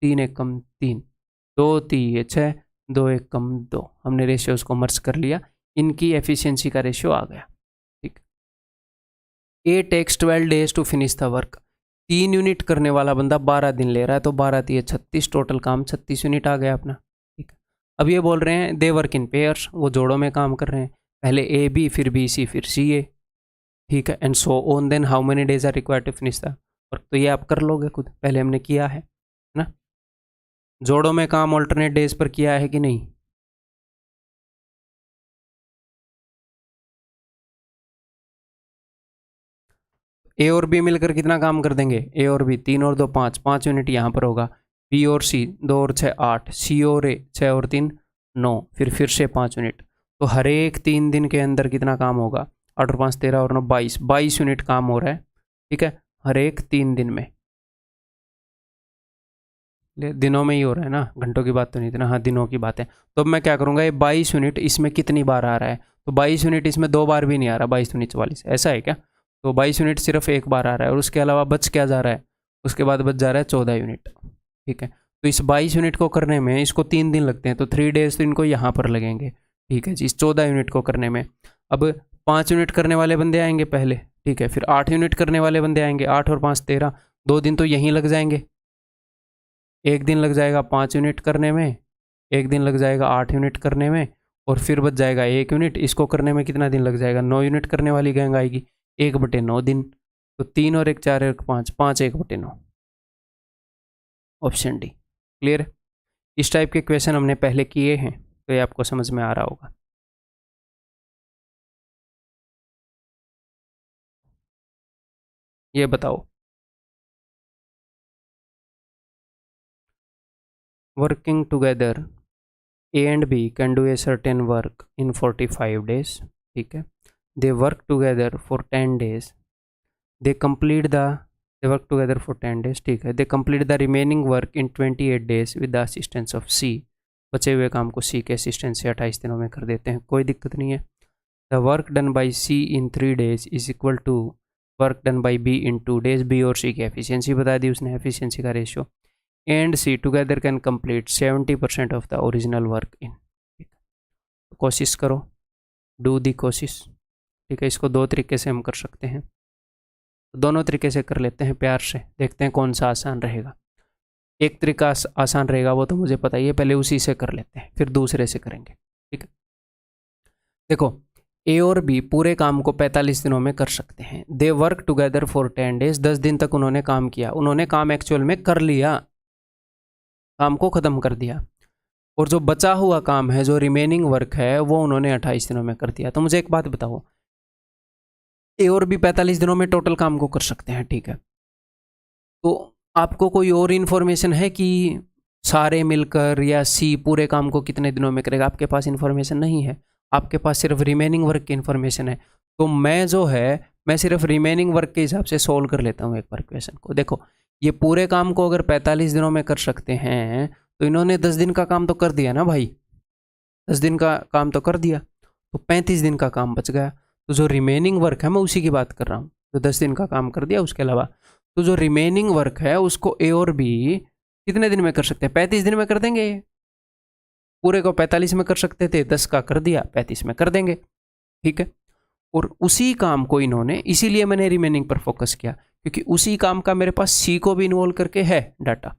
3 1 कम 3, 2 3 6, 2 1 कम 2, हमने रेशियोज को मर्ज कर लिया, इनकी एफिशिएंसी का रेशियो आ गया, ठीक। A takes 12 days to finish the work, 3 unit करने वाला बंदा 12 दिन ले रहा है, तो 12 3 36, टोटल काम 36 यूनिट आ गया अपना, ठीक। अब ये बोल रहे हैं दे वर्क इन पेयर्स, वो जोड़ों में काम कर रहे हैं, पहले ए बी फिर बी सी फिर सी ए, ठीक है। And so on, then how many days are required to finish the work, तो ये आप कर लोगे खुद, पहले हमने किया है ना। जोड़ों में काम ऑल्टरनेट डेज पर किया है कि नहीं, ए और बी मिलकर कितना काम कर देंगे, ए और बी 3 और 2 5, 5 यूनिट यहाँ पर होगा, बी और सी 2 और 6 8, सी और ए 6 और 3 9, फिर से 5 यूनिट, तो हर एक 3 दिन के अंदर कितना काम होगा, 8 और 5 13 और 9 22, 22 यूनिट काम हो रहा है, ठीक है, हर एक 3 दिन में। दिनों में ही हो रहा है ना, घंटों की बात तो नहीं थी ना, हाँ दिनों की बात है। तो अब मैं क्या करूँगा, ये 22 यूनिट इसमें कितनी बार आ रहा है, तो 22 यूनिट इसमें 2 बार भी नहीं आ रहा, 22 दूनी 44, ऐसा है क्या, तो 22 यूनिट सिर्फ 1 बार आ रहा है, और उसके अलावा बच क्या जा रहा है, उसके बाद बच जा रहा है 14 यूनिट, ठीक है। तो इस 22 यूनिट को करने में इसको 3 दिन लगते हैं, तो 3 डेज तो इनको यहाँ पर लगेंगे, ठीक है जी, इस 14 यूनिट को करने में। अब 5 यूनिट करने वाले बंदे आएंगे पहले, ठीक है, फिर 8 यूनिट करने वाले बंदे आएंगे, 8 और 5 13, 2 दिन तो यहीं लग जाएंगे, 1 दिन लग जाएगा 5 यूनिट करने में, 1 दिन लग जाएगा 8 यूनिट करने में, और फिर बच जाएगा 1 यूनिट, इसको करने में कितना दिन लग जाएगा, 9 यूनिट करने वाली गैंग आएगी, 1/9 दिन, तो 3 और 1 4 और 5 5 1/9, ऑप्शन डी, क्लियर है। इस टाइप के क्वेश्चन हमने पहले किए हैं, तो ये आपको समझ में आ रहा होगा। ये बताओ, working together A and B can do a certain work in 45 days, ठीक है, they work together for 10 days, they complete the they work together for 10 days, ठीक है, they complete the remaining work in 28 days with the assistance of C, बचे हुए काम को सी के assistance से 28 दिनों में कर देते हैं, कोई दिक्कत नहीं है। The work done by C in 3 days is equal to work done by B in 2 days, B और सी की एफिशिएंसी बता दी उसने, एफिशिएंसी का ratio, and C together can complete 70% of the original work in, कोशिश करो, do the कोशिश, ठीक है। इसको 2 तरीके से हम कर सकते हैं, दोनों तरीके से कर लेते हैं प्यार से, देखते हैं कौन सा आसान रहेगा। एक तरीका आसान रहेगा, वो तो मुझे पता ही है, पहले उसी से कर लेते हैं फिर दूसरे से करेंगे। ठीक है, देखो ए और बी पूरे काम को 45 दिनों में कर सकते हैं। दे वर्क टुगेदर फॉर 10 डेज, 10 दिन तक उन्होंने काम किया, उन्होंने काम एक्चुअल में कर लिया, काम को ख़त्म कर दिया। और जो बचा हुआ काम है, जो रिमेनिंग वर्क है, वो उन्होंने 28 दिनों में कर दिया। तो मुझे एक बात बताओ, ए और बी 45 दिनों में टोटल काम को कर सकते हैं, ठीक है, तो आपको कोई और इन्फॉर्मेशन है कि सारे मिलकर या सी पूरे काम को कितने दिनों में करेगा? आपके पास इन्फॉर्मेशन नहीं है, आपके पास सिर्फ रिमेनिंग वर्क की इन्फॉर्मेशन है। तो मैं जो है, मैं सिर्फ रिमेनिंग वर्क के हिसाब से सोल्व कर लेता हूँ एक बार क्वेश्चन को। देखो, ये पूरे काम को अगर 45 दिनों में कर सकते हैं, तो इन्होंने 10 दिन का काम तो कर दिया ना भाई, 10 दिन का काम तो कर दिया, तो 35 दिन का काम बच गया। तो जो रिमेनिंग वर्क है, मैं उसी की बात कर रहा हूँ, जो 10 दिन का काम कर दिया उसके अलावा। तो जो रिमेनिंग वर्क है उसको ए और बी कितने दिन में कर सकते हैं? 35 दिन में कर देंगे। पूरे को 45 में कर सकते थे, 10 का कर दिया, 35 में कर देंगे। ठीक है, और उसी काम को इन्होंने, इसीलिए मैंने रिमेनिंग पर फोकस किया, क्योंकि उसी काम का मेरे पास सी को भी इन्वॉल्व करके है डाटा।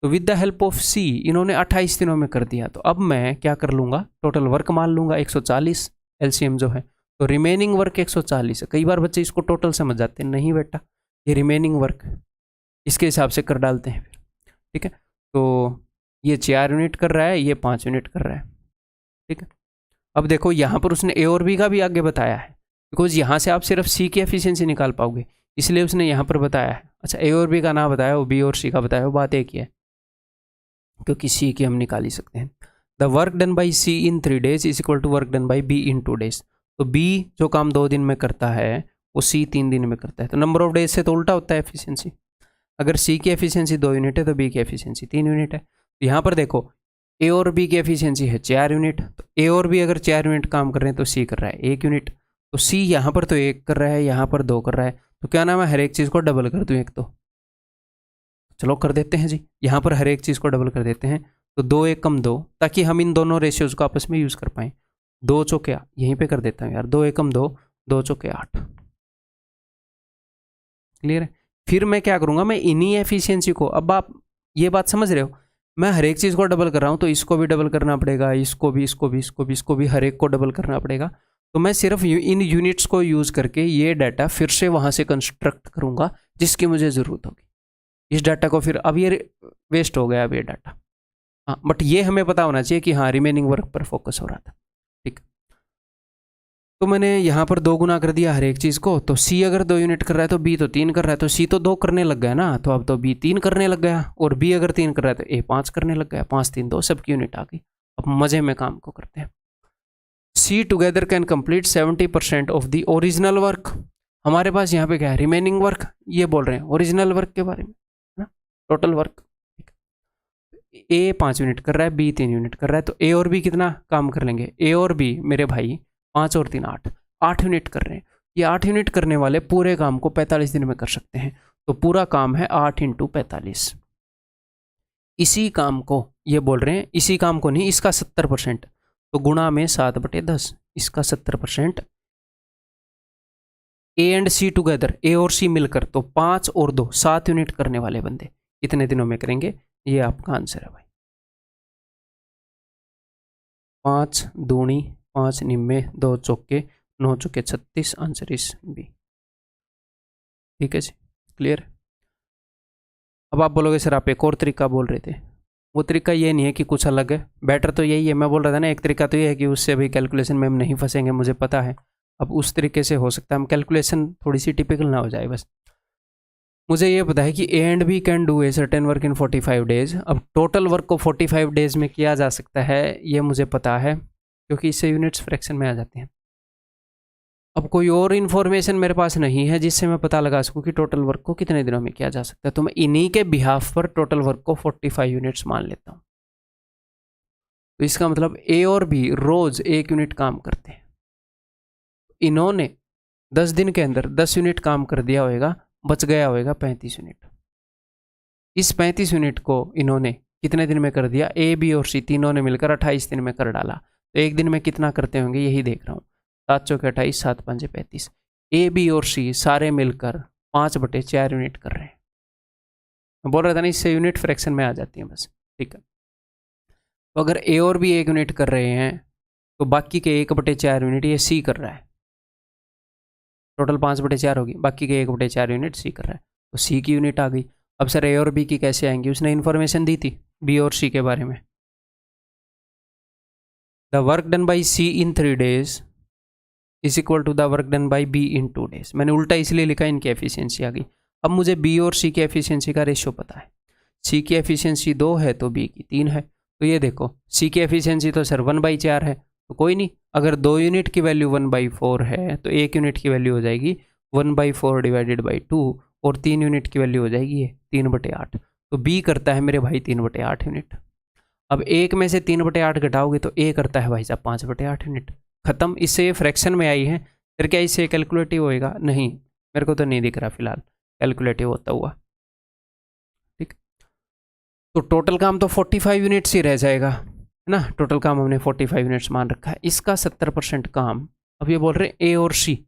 तो विद द हेल्प ऑफ सी इन्होंने 28 दिनों में कर दिया। तो अब मैं क्या कर लूँगा, टोटल वर्क मान लूँगा 140, एलसीएम जो है, तो रिमेनिंग वर्क 140 है। कई बार बच्चे इसको टोटल समझ जाते हैं, नहीं बेटा, ये रिमेनिंग वर्क इसके हिसाब से कर डालते हैं फिर। ठीक है, तो ये 4 यूनिट कर रहा है, ये 5 यूनिट कर रहा है। ठीक है, अब देखो यहाँ पर उसने ए और बी का भी आगे बताया है, बिकॉज यहाँ से आप सिर्फ सी की एफिशिएंसी निकाल पाओगे, इसलिए उसने यहाँ पर बताया है। अच्छा, ए और बी का ना बताया, वो बी और सी का बताया, वो बात एक ही है, क्योंकि सी की हम निकाल ही सकते हैं। The work done by C in 3 days is equal to work done by B in 2 days. तो बी जो काम 2 दिन में करता है, वो सी 3 दिन में करता है। तो नंबर ऑफ डेज से तो उल्टा होता है एफिशिएंसी। अगर सी की एफिशिएंसी 2 यूनिट है, तो बी की एफिशिएंसी 3 यूनिट है। तो यहाँ पर देखो, ए और बी की एफिशिएंसी है 4 यूनिट, तो ए और बी अगर 4 यूनिट काम कर रहे हैं, तो सी कर रहा है 1 यूनिट। तो सी यहाँ पर तो 1 कर रहा है, यहाँ पर 2 कर रहा है, तो क्या नाम है, हर एक चीज़ को डबल कर दूँ एक तो। चलो कर देते हैं जी, यहाँ पर हर एक चीज़ को डबल कर देते हैं। तो 2 1 कम 2, ताकि हम इन दोनों रेशियोज को आपस में यूज़ कर पाएँ। 2 चौके, यहीं पे कर देता हूँ यार, 2 1 कम 2, 2 चौके 8। क्लियर है? फिर मैं क्या करूँगा, मैं इन्हीं एफिशिएंसी को, अब आप ये बात समझ रहे हो, मैं हर एक चीज़ को डबल कर रहा हूँ, तो इसको भी डबल करना पड़ेगा, इसको भी, इसको भी, इसको भी, इसको भी, हर एक को डबल करना पड़ेगा। तो मैं सिर्फ इन यूनिट्स को यूज़ करके ये डाटा फिर से वहाँ से कंस्ट्रक्ट करूँगा जिसकी मुझे ज़रूरत होगी। इस डाटा को फिर, अब ये वेस्ट हो गया अब ये डाटा, हाँ, बट ये हमें पता होना चाहिए कि हाँ रिमेनिंग वर्क पर फोकस हो रहा था। ठीक, तो मैंने यहाँ पर 2 गुना कर दिया हर एक चीज़ को। तो सी अगर 2 यूनिट कर रहा है, तो बी तो 3 कर रहा है, तो सी तो 2 करने लग गया ना, तो अब तो बी 3 करने लग गया, और बी अगर 3 कर रहा है, तो ए 5 करने लग गया। 5 3 2 सबकी यूनिट आ गई। अब मज़े में काम को करते हैं। C together can complete 70% of the original work. हमारे पास यहाँ पे क्या है, रिमेनिंग वर्क, ये बोल रहे हैं ओरिजिनल वर्क के बारे में ना, टोटल वर्क। ए 5 यूनिट कर रहा है, बी 3 यूनिट कर रहा है, तो ए और बी कितना काम कर लेंगे? ए और बी मेरे भाई 5 और 3 8, 8 यूनिट कर रहे हैं। ये 8 यूनिट करने वाले पूरे काम को 45 दिन में कर सकते हैं। तो पूरा काम है 8 × 45। इसी काम को ये बोल रहे हैं, इसी काम को नहीं, इसका 70%, तो गुणा में 7/10, इसका 70%। ए एंड सी टुगेदर, ए और सी मिलकर, तो 5 और 2 7 यूनिट करने वाले बंदे कितने दिनों में करेंगे? ये आपका आंसर है भाई। 5 दूनी 5 निम्मे 2 चौके 9 चौके 36, आंसर इस बी। ठीक है जी, क्लियर। अब आप बोलोगे सर आप एक और तरीका बोल रहे थे, वो तरीका ये नहीं है कि कुछ अलग है, बेटर तो यही है। मैं बोल रहा था ना, एक तरीका तो ये है कि उससे अभी कैलकुलेशन में हम नहीं फंसेंगे, मुझे पता है। अब उस तरीके से हो सकता है हम कैलकुलेशन थोड़ी सी टिपिकल ना हो जाए, बस मुझे ये पता है कि A and B can do a certain work in 45 days. अब टोटल वर्क को 45 डेज में किया जा सकता है, ये मुझे पता है, क्योंकि इससे यूनिट्स फ्रैक्शन में आ जाते हैं। अब कोई और इन्फॉर्मेशन मेरे पास नहीं है जिससे मैं पता लगा सकूं कि टोटल वर्क को कितने दिनों में किया जा सकता है, तो मैं इन्हीं के बिहाफ पर टोटल वर्क को 45 यूनिट्स मान लेता हूँ। तो इसका मतलब ए और बी रोज 1 यूनिट काम करते हैं। इन्होंने 10 दिन के अंदर 10 यूनिट काम कर दिया होगा, बच गया होगा 35 यूनिट। इस 35 यूनिट को इन्होंने कितने दिन में कर दिया? ए बी और सी तीनों ने मिलकर 28 दिन में कर डाला। तो एक दिन में कितना करते होंगे यही देख रहा हूँ। 7 चौके 28, 7 5 35। ए बी और सी सारे मिलकर 5/4 यूनिट कर रहे हैं। मैं बोल रहा था ना, इससे यूनिट फ्रैक्शन में आ जाती है बस। ठीक है, तो अगर ए और बी 1 यूनिट कर रहे हैं तो बाकी के 1/4 यूनिट ये सी कर रहा है। टोटल 5/4 होगी, बाकी के 1/4 यूनिट सी कर रहा है, तो सी की यूनिट आ गई। अब सर ए और बी की कैसे आएंगी, उसने इन्फॉर्मेशन दी थी बी और सी के बारे में। The work done by C in 3 days is equal to the work done by B in 2 days। मैंने उल्टा इसलिए लिखा, इनकी एफिशिएंसी आ गई। अब मुझे बी और सी की एफिशिएंसी का रेशियो पता है। सी की एफिशिएंसी 2 है तो बी की 3 है। तो ये देखो, सी की एफिशिएंसी तो सर 1/4 है, तो कोई नहीं, अगर 2 यूनिट की वैल्यू 1/4 है तो 1 यूनिट की वैल्यू हो जाएगी 1/4 डिवाइडेड बाई 2, और 3 यूनिट की वैल्यू हो जाएगी ये 3/8। तो बी करता है मेरे भाई 3/8 यूनिट। अब एक में से 3/8 घटाओगे तो ए करता है भाई साहब 5/8 यूनिट। खत्म। इससे ये फ्रैक्शन में आई है, फिर क्या इससे कैलकुलेटिव होएगा? नहीं, मेरे को तो नहीं दिख रहा फिलहाल कैलकुलेटिव होता हुआ। ठीक, तो टोटल काम तो 45 यूनिट्स ही रह जाएगा, है ना। टोटल काम हमने 45 यूनिट्स मान रखा है। इसका 70% काम, अब ये बोल रहे हैं ए और सी,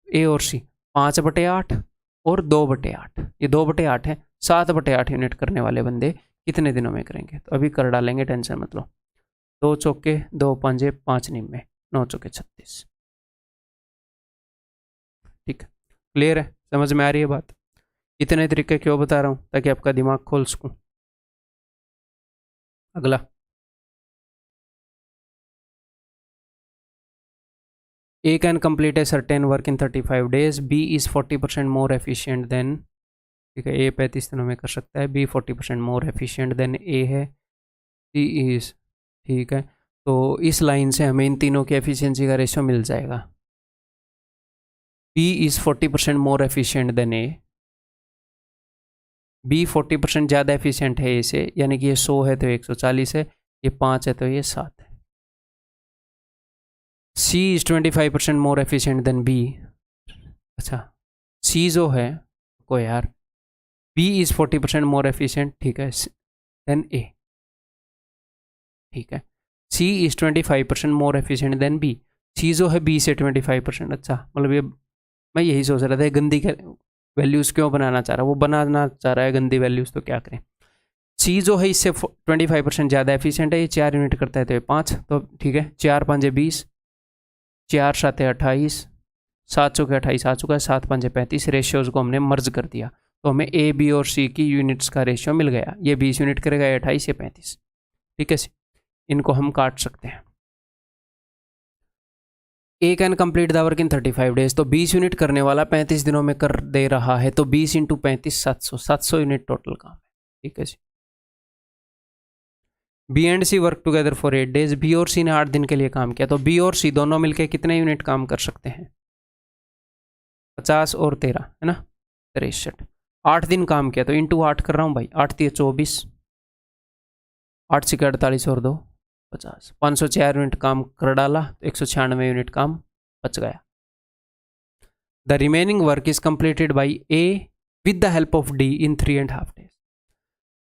ए और सी 5/8 और 2/8, ये 2/8 है। 7/8 यूनिट करने वाले बंदे कितने दिनों में करेंगे? तो अभी कर डालेंगे, टेंशन मत लो। 2 चौके 2 पंजे 5 निम्मे 9 चौके 36। ठीक है, क्लियर है, समझ में आ रही है बात? इतने तरीके क्यों बता रहा हूँ? ताकि आपका दिमाग खोल सकूँ। अगला, A can complete a certain work in 35 days. B is 40% more efficient than, ठीक है, A 35 दिनों में कर सकता है, B 40% more efficient than A है, C is, ठीक है। तो इस लाइन से हमें इन तीनों की एफिशिएंसी का रेशियो मिल जाएगा। B is 40% more efficient than A, B 40% ज़्यादा एफिशिएंट है A से, यानी कि ये 100 है तो 140 है, ये 5 है तो ये 7 है। C is 25% more efficient than B। अच्छा, C जो है को यार, B is 40% more efficient, ठीक है, देन A, ठीक है। C is 25% more efficient than B। C जो है B से 25%, अच्छा, मतलब ये मैं यही सोच रहा था, गंदी वैल्यूज़ क्यों बनाना चाह रहा है, वो बनाना चाह रहा है गंदी वैल्यूज़, तो क्या करें। C जो है इससे 25% ज़्यादा एफिशिएंट है, ये 4 यूनिट करता है तो ये 5, तो ठीक है, 4 5 20, 4 7 28, 7 चौके 28 आ चुका है, 7 5 35। रेशियोज़ को हमने मर्ज कर दिया, तो हमें ए बी और सी की यूनिट्स का रेशियो मिल गया। ये 20 यूनिट करेगा, ये 28, ये 35, ठीक है। इनको हम काट सकते हैं। A can complete the work in 35 days, तो 20 यूनिट करने वाला 35 दिनों में कर दे रहा है, तो 20 इंटू 35 700 यूनिट टोटल काम है, ठीक है जी। B and C work together for 8 days, B और सी ने 8 दिन के लिए काम किया, तो बी और सी दोनों मिलकर कितने यूनिट काम कर सकते हैं? 50 और 13, है ना, 63। 8 दिन काम किया तो इंटू 8 कर रहा हूँ भाई, 8 3 24, 8 6 48 और 2 50, 504 यूनिट काम कर डाला, तो 196 यूनिट काम बच गया। The remaining work is completed by A with the help of D in 3.5 days।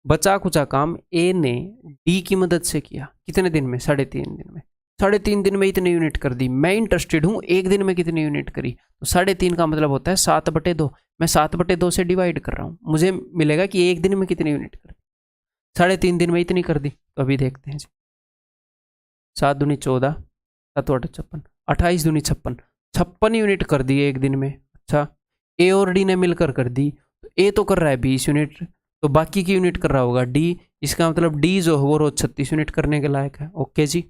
बचा कुचा काम ए ने डी की मदद से किया, कितने दिन में? 3.5 दिन में। 3.5 दिन में इतने यूनिट कर दी। मैं इंटरेस्टेड हूँ एक दिन में कितनी यूनिट करी, तो 3.5 का मतलब होता है 7/2। मैं 7/2 से डिवाइड कर रहा हूँ, मुझे मिलेगा कि एक दिन में कितनी यूनिट कर दी। 3.5 दिन में इतनी कर दी, तो अभी देखते हैं जी। 7 दूनी 14, 7 8 56, 28 दूनी 56, 56 यूनिट कर दी एक दिन में। अच्छा, ए और डी ने मिलकर कर दी, तो ए तो कर रहा है 20 यूनिट, तो बाकी की यूनिट कर रहा होगा डी। इसका मतलब डी जो है वो रोज 36 यूनिट करने के लायक है। ओके जी,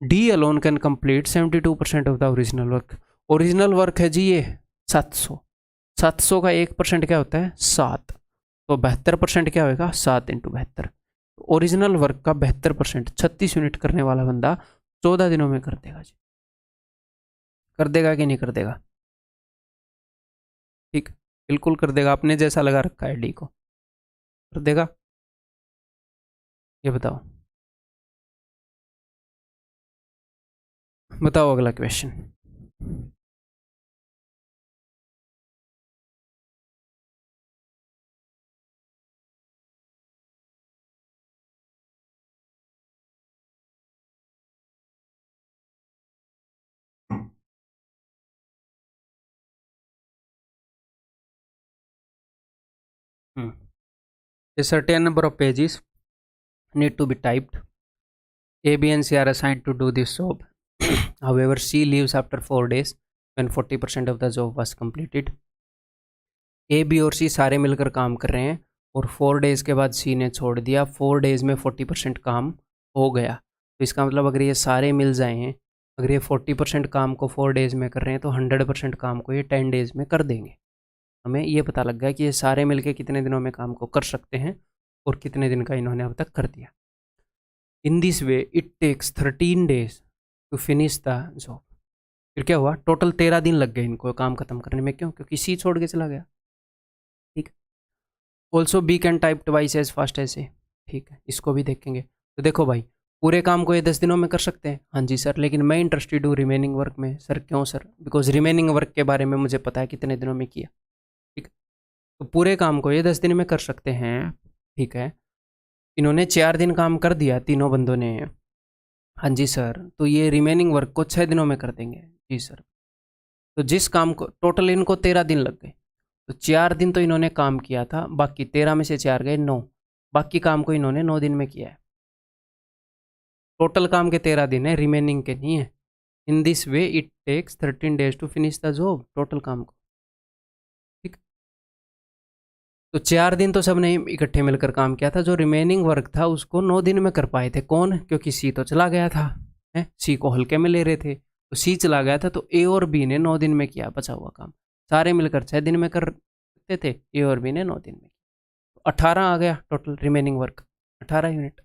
D alone can complete 72% of the original work. Original work है जी ये 700, 700 का 1% क्या होता है? 7, तो 72% क्या होगा? 7 इंटू 72। ओरिजिनल वर्क का 72% 36 यूनिट करने वाला बंदा 14 दिनों में कर देगा जी। कर देगा कि नहीं कर देगा? ठीक, बिल्कुल कर देगा। आपने जैसा लगा रखा है डी को, कर देगा। ये बताओ, बताओ अगला question. A certain number of pages need to be typed. A, B, and C are assigned to do this job. However, C leaves after 4 days when 40% of the job was completed. A, B और C सारे मिलकर काम कर रहे हैं और 4 days के बाद C ने छोड़ दिया. 4 डेज में 40% काम हो गया. तो इसका मतलब अगर ये सारे मिल जाएं, अगर ये 40% काम को 4 डेज में कर रहे हैं तो 100% काम को ये 10 डेज में कर देंगे. हमें ये पता लग गया कि ये सारे मिलके कितने दिनों में काम को कर सकते हैं और कितने दिन का इन्होंने अब तक कर दिया. In this way it takes 13 days to finish the job. फिर क्या हुआ, टोटल 13 दिन लग गए इनको काम खत्म करने में. क्यों? क्योंकि सी छोड़ के चला गया. ठीक. Also B can type twice as fast as A. ठीक है, इसको भी देखेंगे. तो देखो भाई, पूरे काम को ये 10 दिनों में कर सकते हैं. हाँ जी सर, लेकिन मैं इंटरेस्टेड हूँ रिमेनिंग वर्क में. सर क्यों सर? बिकॉज रिमेनिंग वर्क के बारे में मुझे पता है कितने दिनों में किया. ठीक. तो पूरे काम को ये 10 दिन में कर सकते हैं. ठीक है, इन्होंने 4 दिन काम कर दिया तीनों बंदों ने. हाँ जी सर, तो ये रिमेनिंग वर्क को 6 दिनों में कर देंगे. जी सर. तो जिस काम को टोटल इनको 13 दिन लग गए, तो 4 दिन तो इन्होंने काम किया था, बाकी 13 में से 4 गए 9. बाकी काम को इन्होंने 9 दिन में किया है. टोटल काम के 13 दिन है, रिमेनिंग के नहीं है. In this way it takes 13 days to finish the job. Total काम को. ठीक. तो 4 दिन तो सबने इकट्ठे मिलकर काम किया था. जो रिमेनिंग वर्क था उसको 9 दिन में कर पाए थे. कौन? क्योंकि सी तो चला गया था. सी को हल्के में ले रहे थे, तो सी चला गया था, तो ए और बी ने 9 दिन में किया बचा हुआ काम. सारे मिलकर 6 दिन में कर सकते थे, ए और बी ने 9 दिन में. तो 18 आ गया टोटल रिमेनिंग वर्क, 18 यूनिट.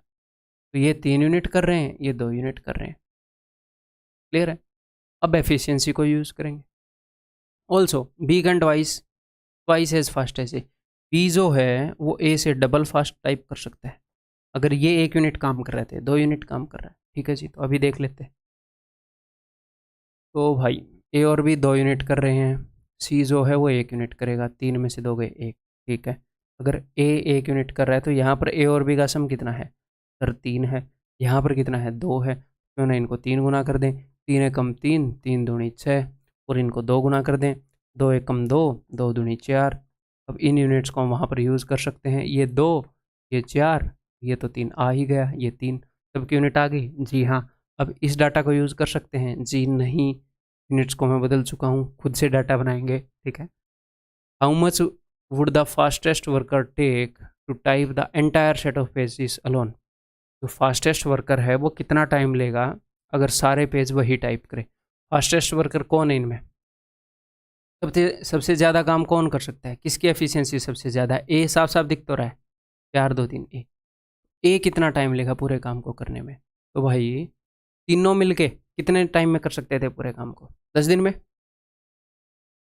तो ये 3 यूनिट कर रहे हैं, ये 2 यूनिट कर रहे हैं. क्लियर है? अब एफिशिएंसी को यूज़ करेंगे. Also B can twice as fast as A. B जो है वो ए से डबल फास्ट टाइप कर सकता है. अगर ये 1 यूनिट काम कर रहे थे, 2 यूनिट काम कर रहा है. ठीक है जी, तो अभी देख लेते हैं. तो भाई ए और बी 2 यूनिट कर रहे हैं. सी जो है वो 1 यूनिट करेगा. 3 में से 2 गए 1. ठीक है, अगर ए 1 यूनिट कर रहा है तो यहाँ पर ए और बी का सम कितना है? सर 3 है. यहाँ पर कितना है? 2 है. क्यों ना इनको 3 गुना कर दें. 3 एकम 3, 3 दूनी 6, और इनको 2 गुना कर दें. 2 एकम 2, 2 दूनी 4. अब इन यूनिट्स को हम वहाँ पर यूज़ कर सकते हैं. ये 2, ये 4, ये तो 3 आ ही गया. ये 3 सबकी यूनिट आ गई. जी हाँ. अब इस डाटा को यूज़ कर सकते हैं? जी नहीं, यूनिट्स को मैं बदल चुका हूँ. खुद से डाटा बनाएंगे. ठीक है. How much would the fastest worker take to type the entire set of pages alone. जो फास्टेस्ट वर्कर है वो कितना टाइम लेगा अगर सारे पेज वही टाइप करे? फास्टेस्ट वर्कर कौन है इनमें? सबसे ज़्यादा काम कौन कर सकता है? किसकी एफिशिएंसी सबसे ज़्यादा? ए साफ साफ दिख तो रहा है, 4 2 3 ए. ए कितना टाइम लेगा पूरे काम को करने में? तो भाई तीनों मिलके कितने टाइम में कर सकते थे पूरे काम को? 10 दिन में.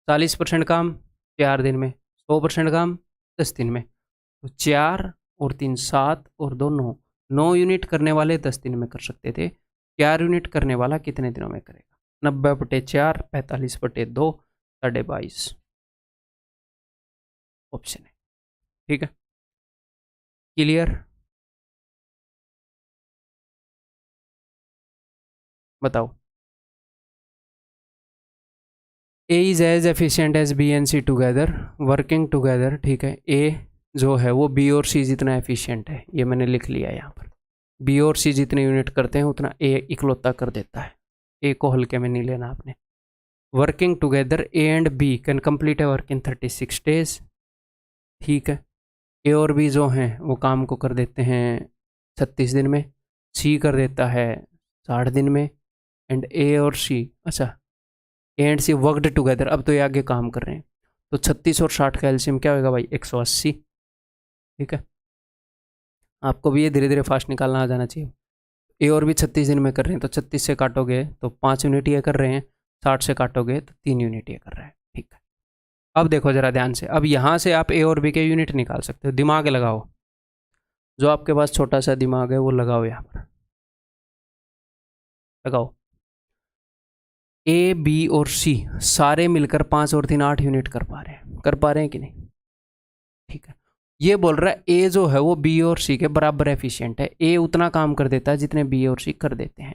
40% काम 4 दिन में, 100% काम 10 दिन में. तो 4 और 3 7 और 2 9. 9 यूनिट करने वाले 10 दिन में कर सकते थे. 4 यूनिट करने वाला कितने दिनों में करेगा? 90/4, 45/2, 22.5 ऑप्शन है. ठीक है, क्लियर? बताओ. A is as efficient as B and C together working together. ठीक है, ए जो है वो बी और सी जितना एफिशिएंट है, ये मैंने लिख लिया यहाँ पर. बी और सी जितने यूनिट करते हैं उतना ए इकलौता कर देता है. ए को हल्के में नहीं लेना आपने. Working together A and B can complete a work in 36 days. ठीक है, ए और बी जो हैं वो काम को कर देते हैं 36 दिन में. सी कर देता है 60 दिन में. एंड ए और सी, अच्छा, A and C worked together. अब तो ये आगे काम कर रहे हैं, तो 36 और 60 का एलसीएम क्या होगा भाई? 180. ठीक है, आपको भी ये धीरे धीरे फास्ट निकालना आ जाना चाहिए. ए और भी 36 दिन में कर रहे हैं, तो 36 से काटोगे तो 5 यूनिट ये कर रहे हैं. 60 से काटोगे तो 3 यूनिट ये कर रहा है. ठीक है, अब देखो ज़रा ध्यान से. अब यहाँ से आप ए और बी के यूनिट निकाल सकते हो. दिमाग लगाओ, जो आपके पास छोटा सा दिमाग है वो लगाओ. यहाँ पर लगाओ. ए बी और सी सारे मिलकर 5 और 3 8 यूनिट कर पा रहे हैं कि नहीं? ठीक है, ये बोल रहा है ए जो है वो बी और सी के बराबर एफिशिएंट है. ए उतना काम कर देता है जितने बी और सी कर देते हैं.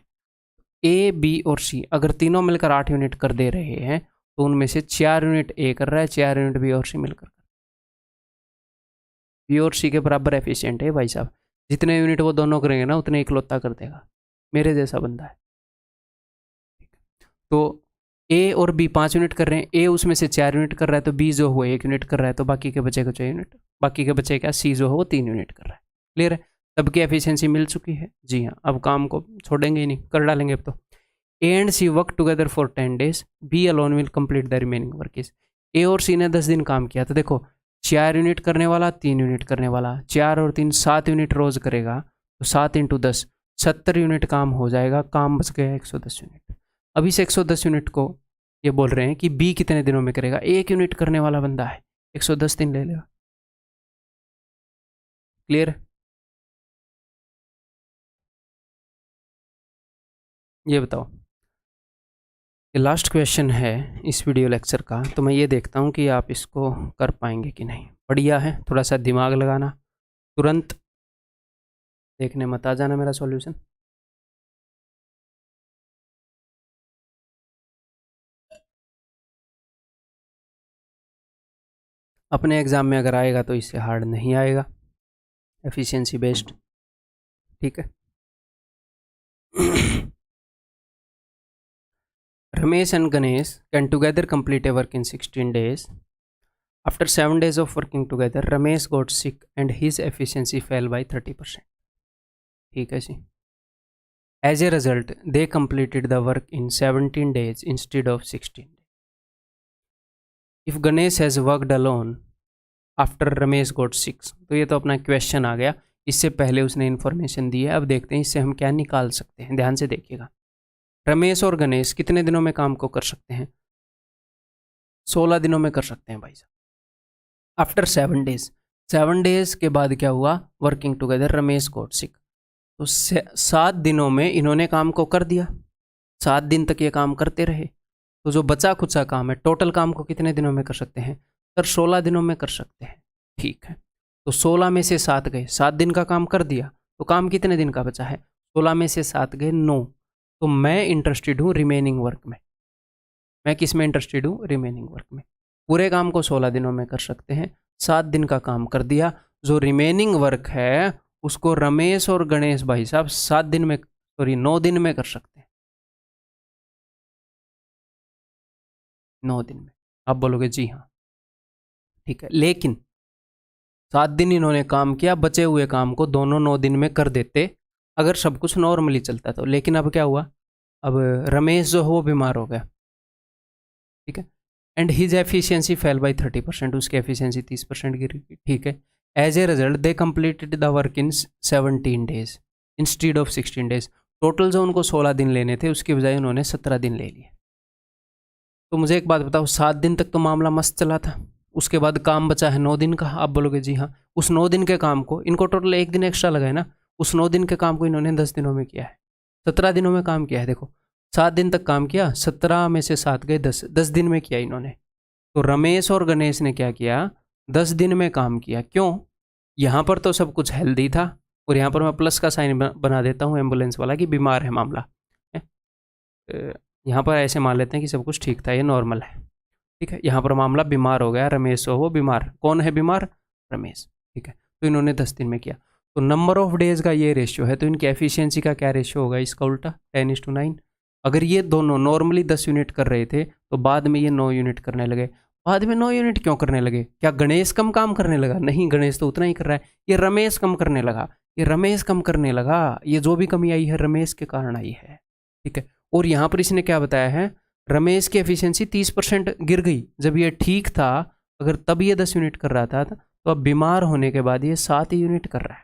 ए बी और सी अगर तीनों मिलकर 8 यूनिट कर दे रहे हैं, तो उनमें से 4 यूनिट ए कर रहा है, 4 यूनिट बी और सी मिलकर. बी और सी के बराबर एफिशिएंट है भाई साहब। जितने यूनिट वो दोनों करेंगे ना उतने इकलौता कर देगा, मेरे जैसा बंदा है। तो ए और बी 5 यूनिट कर रहे हैं, ए उसमें से 4 यूनिट कर रहा है, तो बी जो हुआ 1 यूनिट कर रहा है, तो बाकी के बचे 6 यूनिट, बाकी के बचे क्या, सी जो है वो 3 यूनिट कर रहा है। क्लियर है, सबकी एफिशिएंसी मिल चुकी है। जी हाँ, अब काम को छोड़ेंगे ही नहीं, कर डालेंगे अब तो। A and C work together for 10 days, B alone will complete the remaining work is. A और सी ने 10 दिन काम किया, तो देखो 4 यूनिट करने वाला, 3 यूनिट करने वाला, 4 और 3 7 यूनिट रोज करेगा, तो 7 × 10 70 यूनिट काम हो जाएगा, काम बच गया 110 यूनिट। अब इस 110 यूनिट को ये बोल रहे हैं कि बी कितने दिनों में करेगा। 1 यूनिट करने वाला बंदा है, 110 दिन ले लेगा। क्लियर है, ये बताओ। ये लास्ट क्वेश्चन है इस वीडियो लेक्चर का, तो मैं ये देखता हूँ कि आप इसको कर पाएंगे कि नहीं। बढ़िया है, थोड़ा सा दिमाग लगाना, तुरंत देखने मत आ जाना मेरा सॉल्यूशन। अपने एग्ज़ाम में अगर आएगा तो इससे हार्ड नहीं आएगा, एफिशिएंसी बेस्ड। ठीक है। Ramesh and Ganesh can together complete a work in 16 days. After 7 days of working together, Ramesh got sick and his efficiency fell by 30%. ठीक है जी। As a result, they completed the work in 17 days instead of 16 days. If Ganesh has worked alone after Ramesh got sick, तो ये तो अपना question आ गया, इससे पहले उसने इन्फॉर्मेशन दी है। अब देखते हैं इससे हम क्या निकाल सकते हैं, ध्यान से देखिएगा। रमेश और गणेश कितने दिनों में काम को कर सकते हैं, 16 दिनों में कर सकते हैं भाई साहब। आफ्टर 7 days, 7 days के बाद क्या हुआ, working together Ramesh got sick, तो 7 दिनों में इन्होंने काम को कर दिया, 7 दिन तक ये काम करते रहे। तो जो बचा खुचा काम है, टोटल काम को कितने दिनों में कर सकते हैं सर, 16 दिनों में कर सकते हैं। ठीक है, तो 16 में से 7 गए, 7 दिन का काम कर दिया, तो काम कितने दिन का बचा है, 16 में से 7 गए 9। तो मैं इंटरेस्टेड हूँ रिमेनिंग वर्क में। मैं किस में इंटरेस्टेड हूँ, रिमेनिंग वर्क में। पूरे काम को 16 दिनों में कर सकते हैं, 7 दिन का काम कर दिया, जो रिमेनिंग वर्क है उसको रमेश और गणेश भाई साहब 7 दिन में, सॉरी 9 दिन में कर सकते हैं, 9 दिन में। आप बोलोगे जी हाँ, ठीक है, लेकिन 7 दिन इन्होंने काम किया, बचे हुए काम को दोनों 9 दिन में कर देते अगर सब कुछ नॉर्मली चलता तो। लेकिन अब क्या हुआ, अब रमेश जो है वो बीमार हो गया, ठीक है, and his efficiency fell by 30%, उसकी एफिशिएंसी 30% गिर गई। ठीक है, as a result they completed the work in 17 days instead of 16 days। Total जो उनको 16 दिन लेने थे उसकी बजाय उन्होंने 17 दिन ले लिए। तो मुझे एक बात बताओ, 7 दिन तक तो मामला मस्त चला था, उसके बाद काम बचा है 9 दिन का। आप बोलोगे जी हाँ, उस 9 दिन के काम को इनको टोटल 1 दिन एक्स्ट्रा लगा है ना, उस 9 दिन के काम को इन्होंने 10 दिनों में किया है, 17 दिनों में काम किया है। देखो 7 दिन तक काम किया, 17 में से 7 गए 10 दिन में किया इन्होंने। तो रमेश और गणेश ने क्या किया, 10 दिन में काम किया। क्यों, यहाँ पर तो सब कुछ हेल्दी था, और यहाँ पर मैं प्लस का साइन बना देता हूँ एम्बुलेंस वाला कि बीमार है मामला। यहाँ पर ऐसे मान लेते हैं कि सब कुछ ठीक था, ये नॉर्मल है। ठीक है, यहाँ पर मामला बीमार हो गया, रमेश हो वो बीमार, कौन है बीमार, रमेश। ठीक है, तो इन्होंने 10 दिन में किया। तो नंबर ऑफ डेज का ये रेशियो है, तो इनकी एफिशिएंसी का क्या रेशियो होगा, इसका उल्टा 10:9। अगर ये दोनों नॉर्मली 10 यूनिट कर रहे थे तो बाद में ये 9 यूनिट करने लगे। बाद में 9 यूनिट क्यों करने लगे, क्या गणेश कम काम करने लगा, नहीं, गणेश तो उतना ही कर रहा है, ये रमेश कम करने लगा, ये रमेश कम करने लगा, ये जो भी कमी आई है रमेश के कारण आई है। ठीक है, और यहाँ पर इसने क्या बताया है, रमेश की एफिशिएंसी 30% गिर गई, जब ये ठीक था, अगर तब ये 10 यूनिट कर रहा था तो अब बीमार होने के बाद ये 7 यूनिट कर रहा है,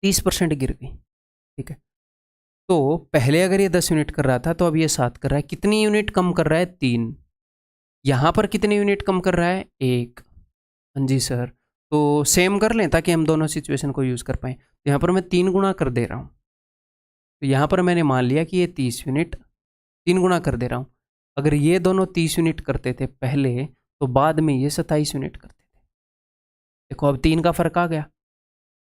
30% गिर गई। ठीक है, तो पहले अगर ये 10 यूनिट कर रहा था तो अब ये 7 कर रहा है, कितनी यूनिट कम कर रहा है, 3। यहाँ पर कितनी यूनिट कम कर रहा है, 1। हाँ जी सर, तो सेम कर लें ताकि हम दोनों सिचुएशन को यूज़ कर पाएँ। तो यहाँ पर मैं 3 गुना कर दे रहा हूँ, तो यहाँ पर मैंने मान लिया कि ये 30 यूनिट 3 गुना कर दे रहा हूँ। अगर ये दोनों 30 यूनिट करते थे पहले, तो बाद में ये 27 यूनिट करते थे। देखो अब 3 का फर्क आ गया।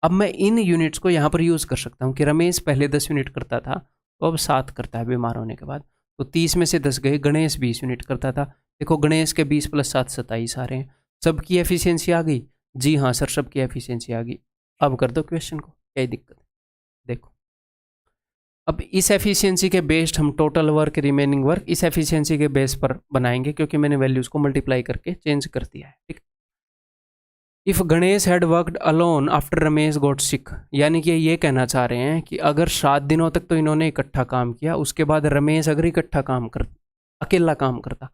अब मैं इन यूनिट्स को यहाँ पर यूज़ कर सकता हूँ कि रमेश पहले 10 यूनिट करता था तो अब 7 करता है बीमार होने के बाद, तो 30 में से 10 गए। गणेश 20 यूनिट करता था, देखो गणेश के 20 + 7 27 आ रहे हैं, सबकी एफिशिएंसी आ गई। जी हाँ सर, सबकी एफिशिएंसी आ गई। अब कर दो क्वेश्चन को, क्या ही दिक्कत है। देखो, अब इस एफिशिएंसी के बेस्ड हम टोटल वर्क, रिमेनिंग वर्क इस एफिशिएंसी के बेस पर बनाएंगे, क्योंकि मैंने वैल्यूज को मल्टीप्लाई करके चेंज कर दिया है। ठीक। If Ganesh had worked alone after Ramesh got sick, यानी कि ये कहना चाह रहे हैं कि अगर 7 दिनों तक तो इन्होंने इकट्ठा काम किया, उसके बाद रमेश अगर इकट्ठा काम कर अकेला काम करता,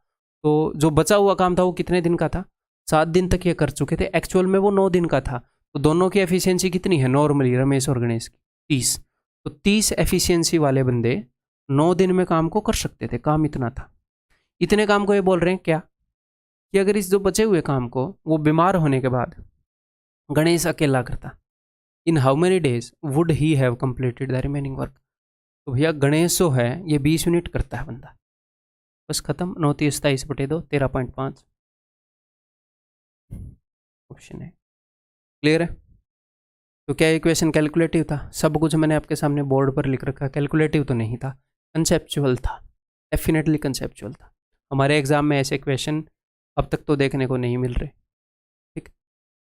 तो जो बचा हुआ काम था वो कितने दिन का था? 7 दिन तक ये कर चुके थे, एक्चुअल में वो 9 दिन का था। तो दोनों की एफिशिएंसी कितनी है नॉर्मली, रमेश और गणेश की? 30। तो 30 एफिशिएंसी वाले बंदे 9 दिन में काम को कर सकते थे, काम इतना था। इतने काम को ये बोल रहे हैं क्या, कि अगर इस जो बचे हुए काम को वो बीमार होने के बाद गणेश अकेला करता, इन how many days would he have completed the remaining work? तो भैया गणेश जो है ये 20 यूनिट करता है बंदा, बस खत्म। 9 × 27/2 13.5 ऑप्शन है। क्लियर है? तो क्या ये क्वेश्चन कैलकुलेटिव था? सब कुछ मैंने आपके सामने बोर्ड पर लिख रखा, कैलकुलेटिव तो नहीं था, कंसेप्चुअल था, डेफिनेटली कंसेप्चुअल था। हमारे एग्जाम में ऐसे क्वेश्चन अब तक तो देखने को नहीं मिल रहे। ठीक।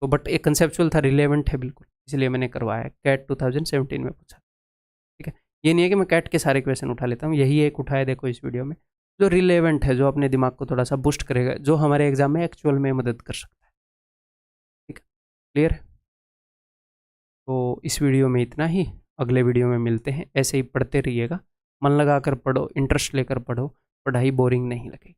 तो बट एक कंसेप्चुअल था, रिलेवेंट है बिल्कुल, इसलिए मैंने करवाया। कैट 2017 में पूछा। ठीक है, ये नहीं है कि मैं कैट के सारे क्वेश्चन उठा लेता हूँ, यही एक उठाया देखो इस वीडियो में, जो रिलेवेंट है, जो अपने दिमाग को थोड़ा सा बूस्ट करेगा, जो हमारे एग्जाम में एक्चुअल में मदद कर सकता है। ठीक है, क्लियर है? तो इस वीडियो में इतना ही, अगले वीडियो में मिलते हैं। ऐसे ही पढ़ते रहिएगा, मन लगा कर पढ़ो, इंटरेस्ट लेकर पढ़ो, पढ़ाई बोरिंग नहीं लगेगी।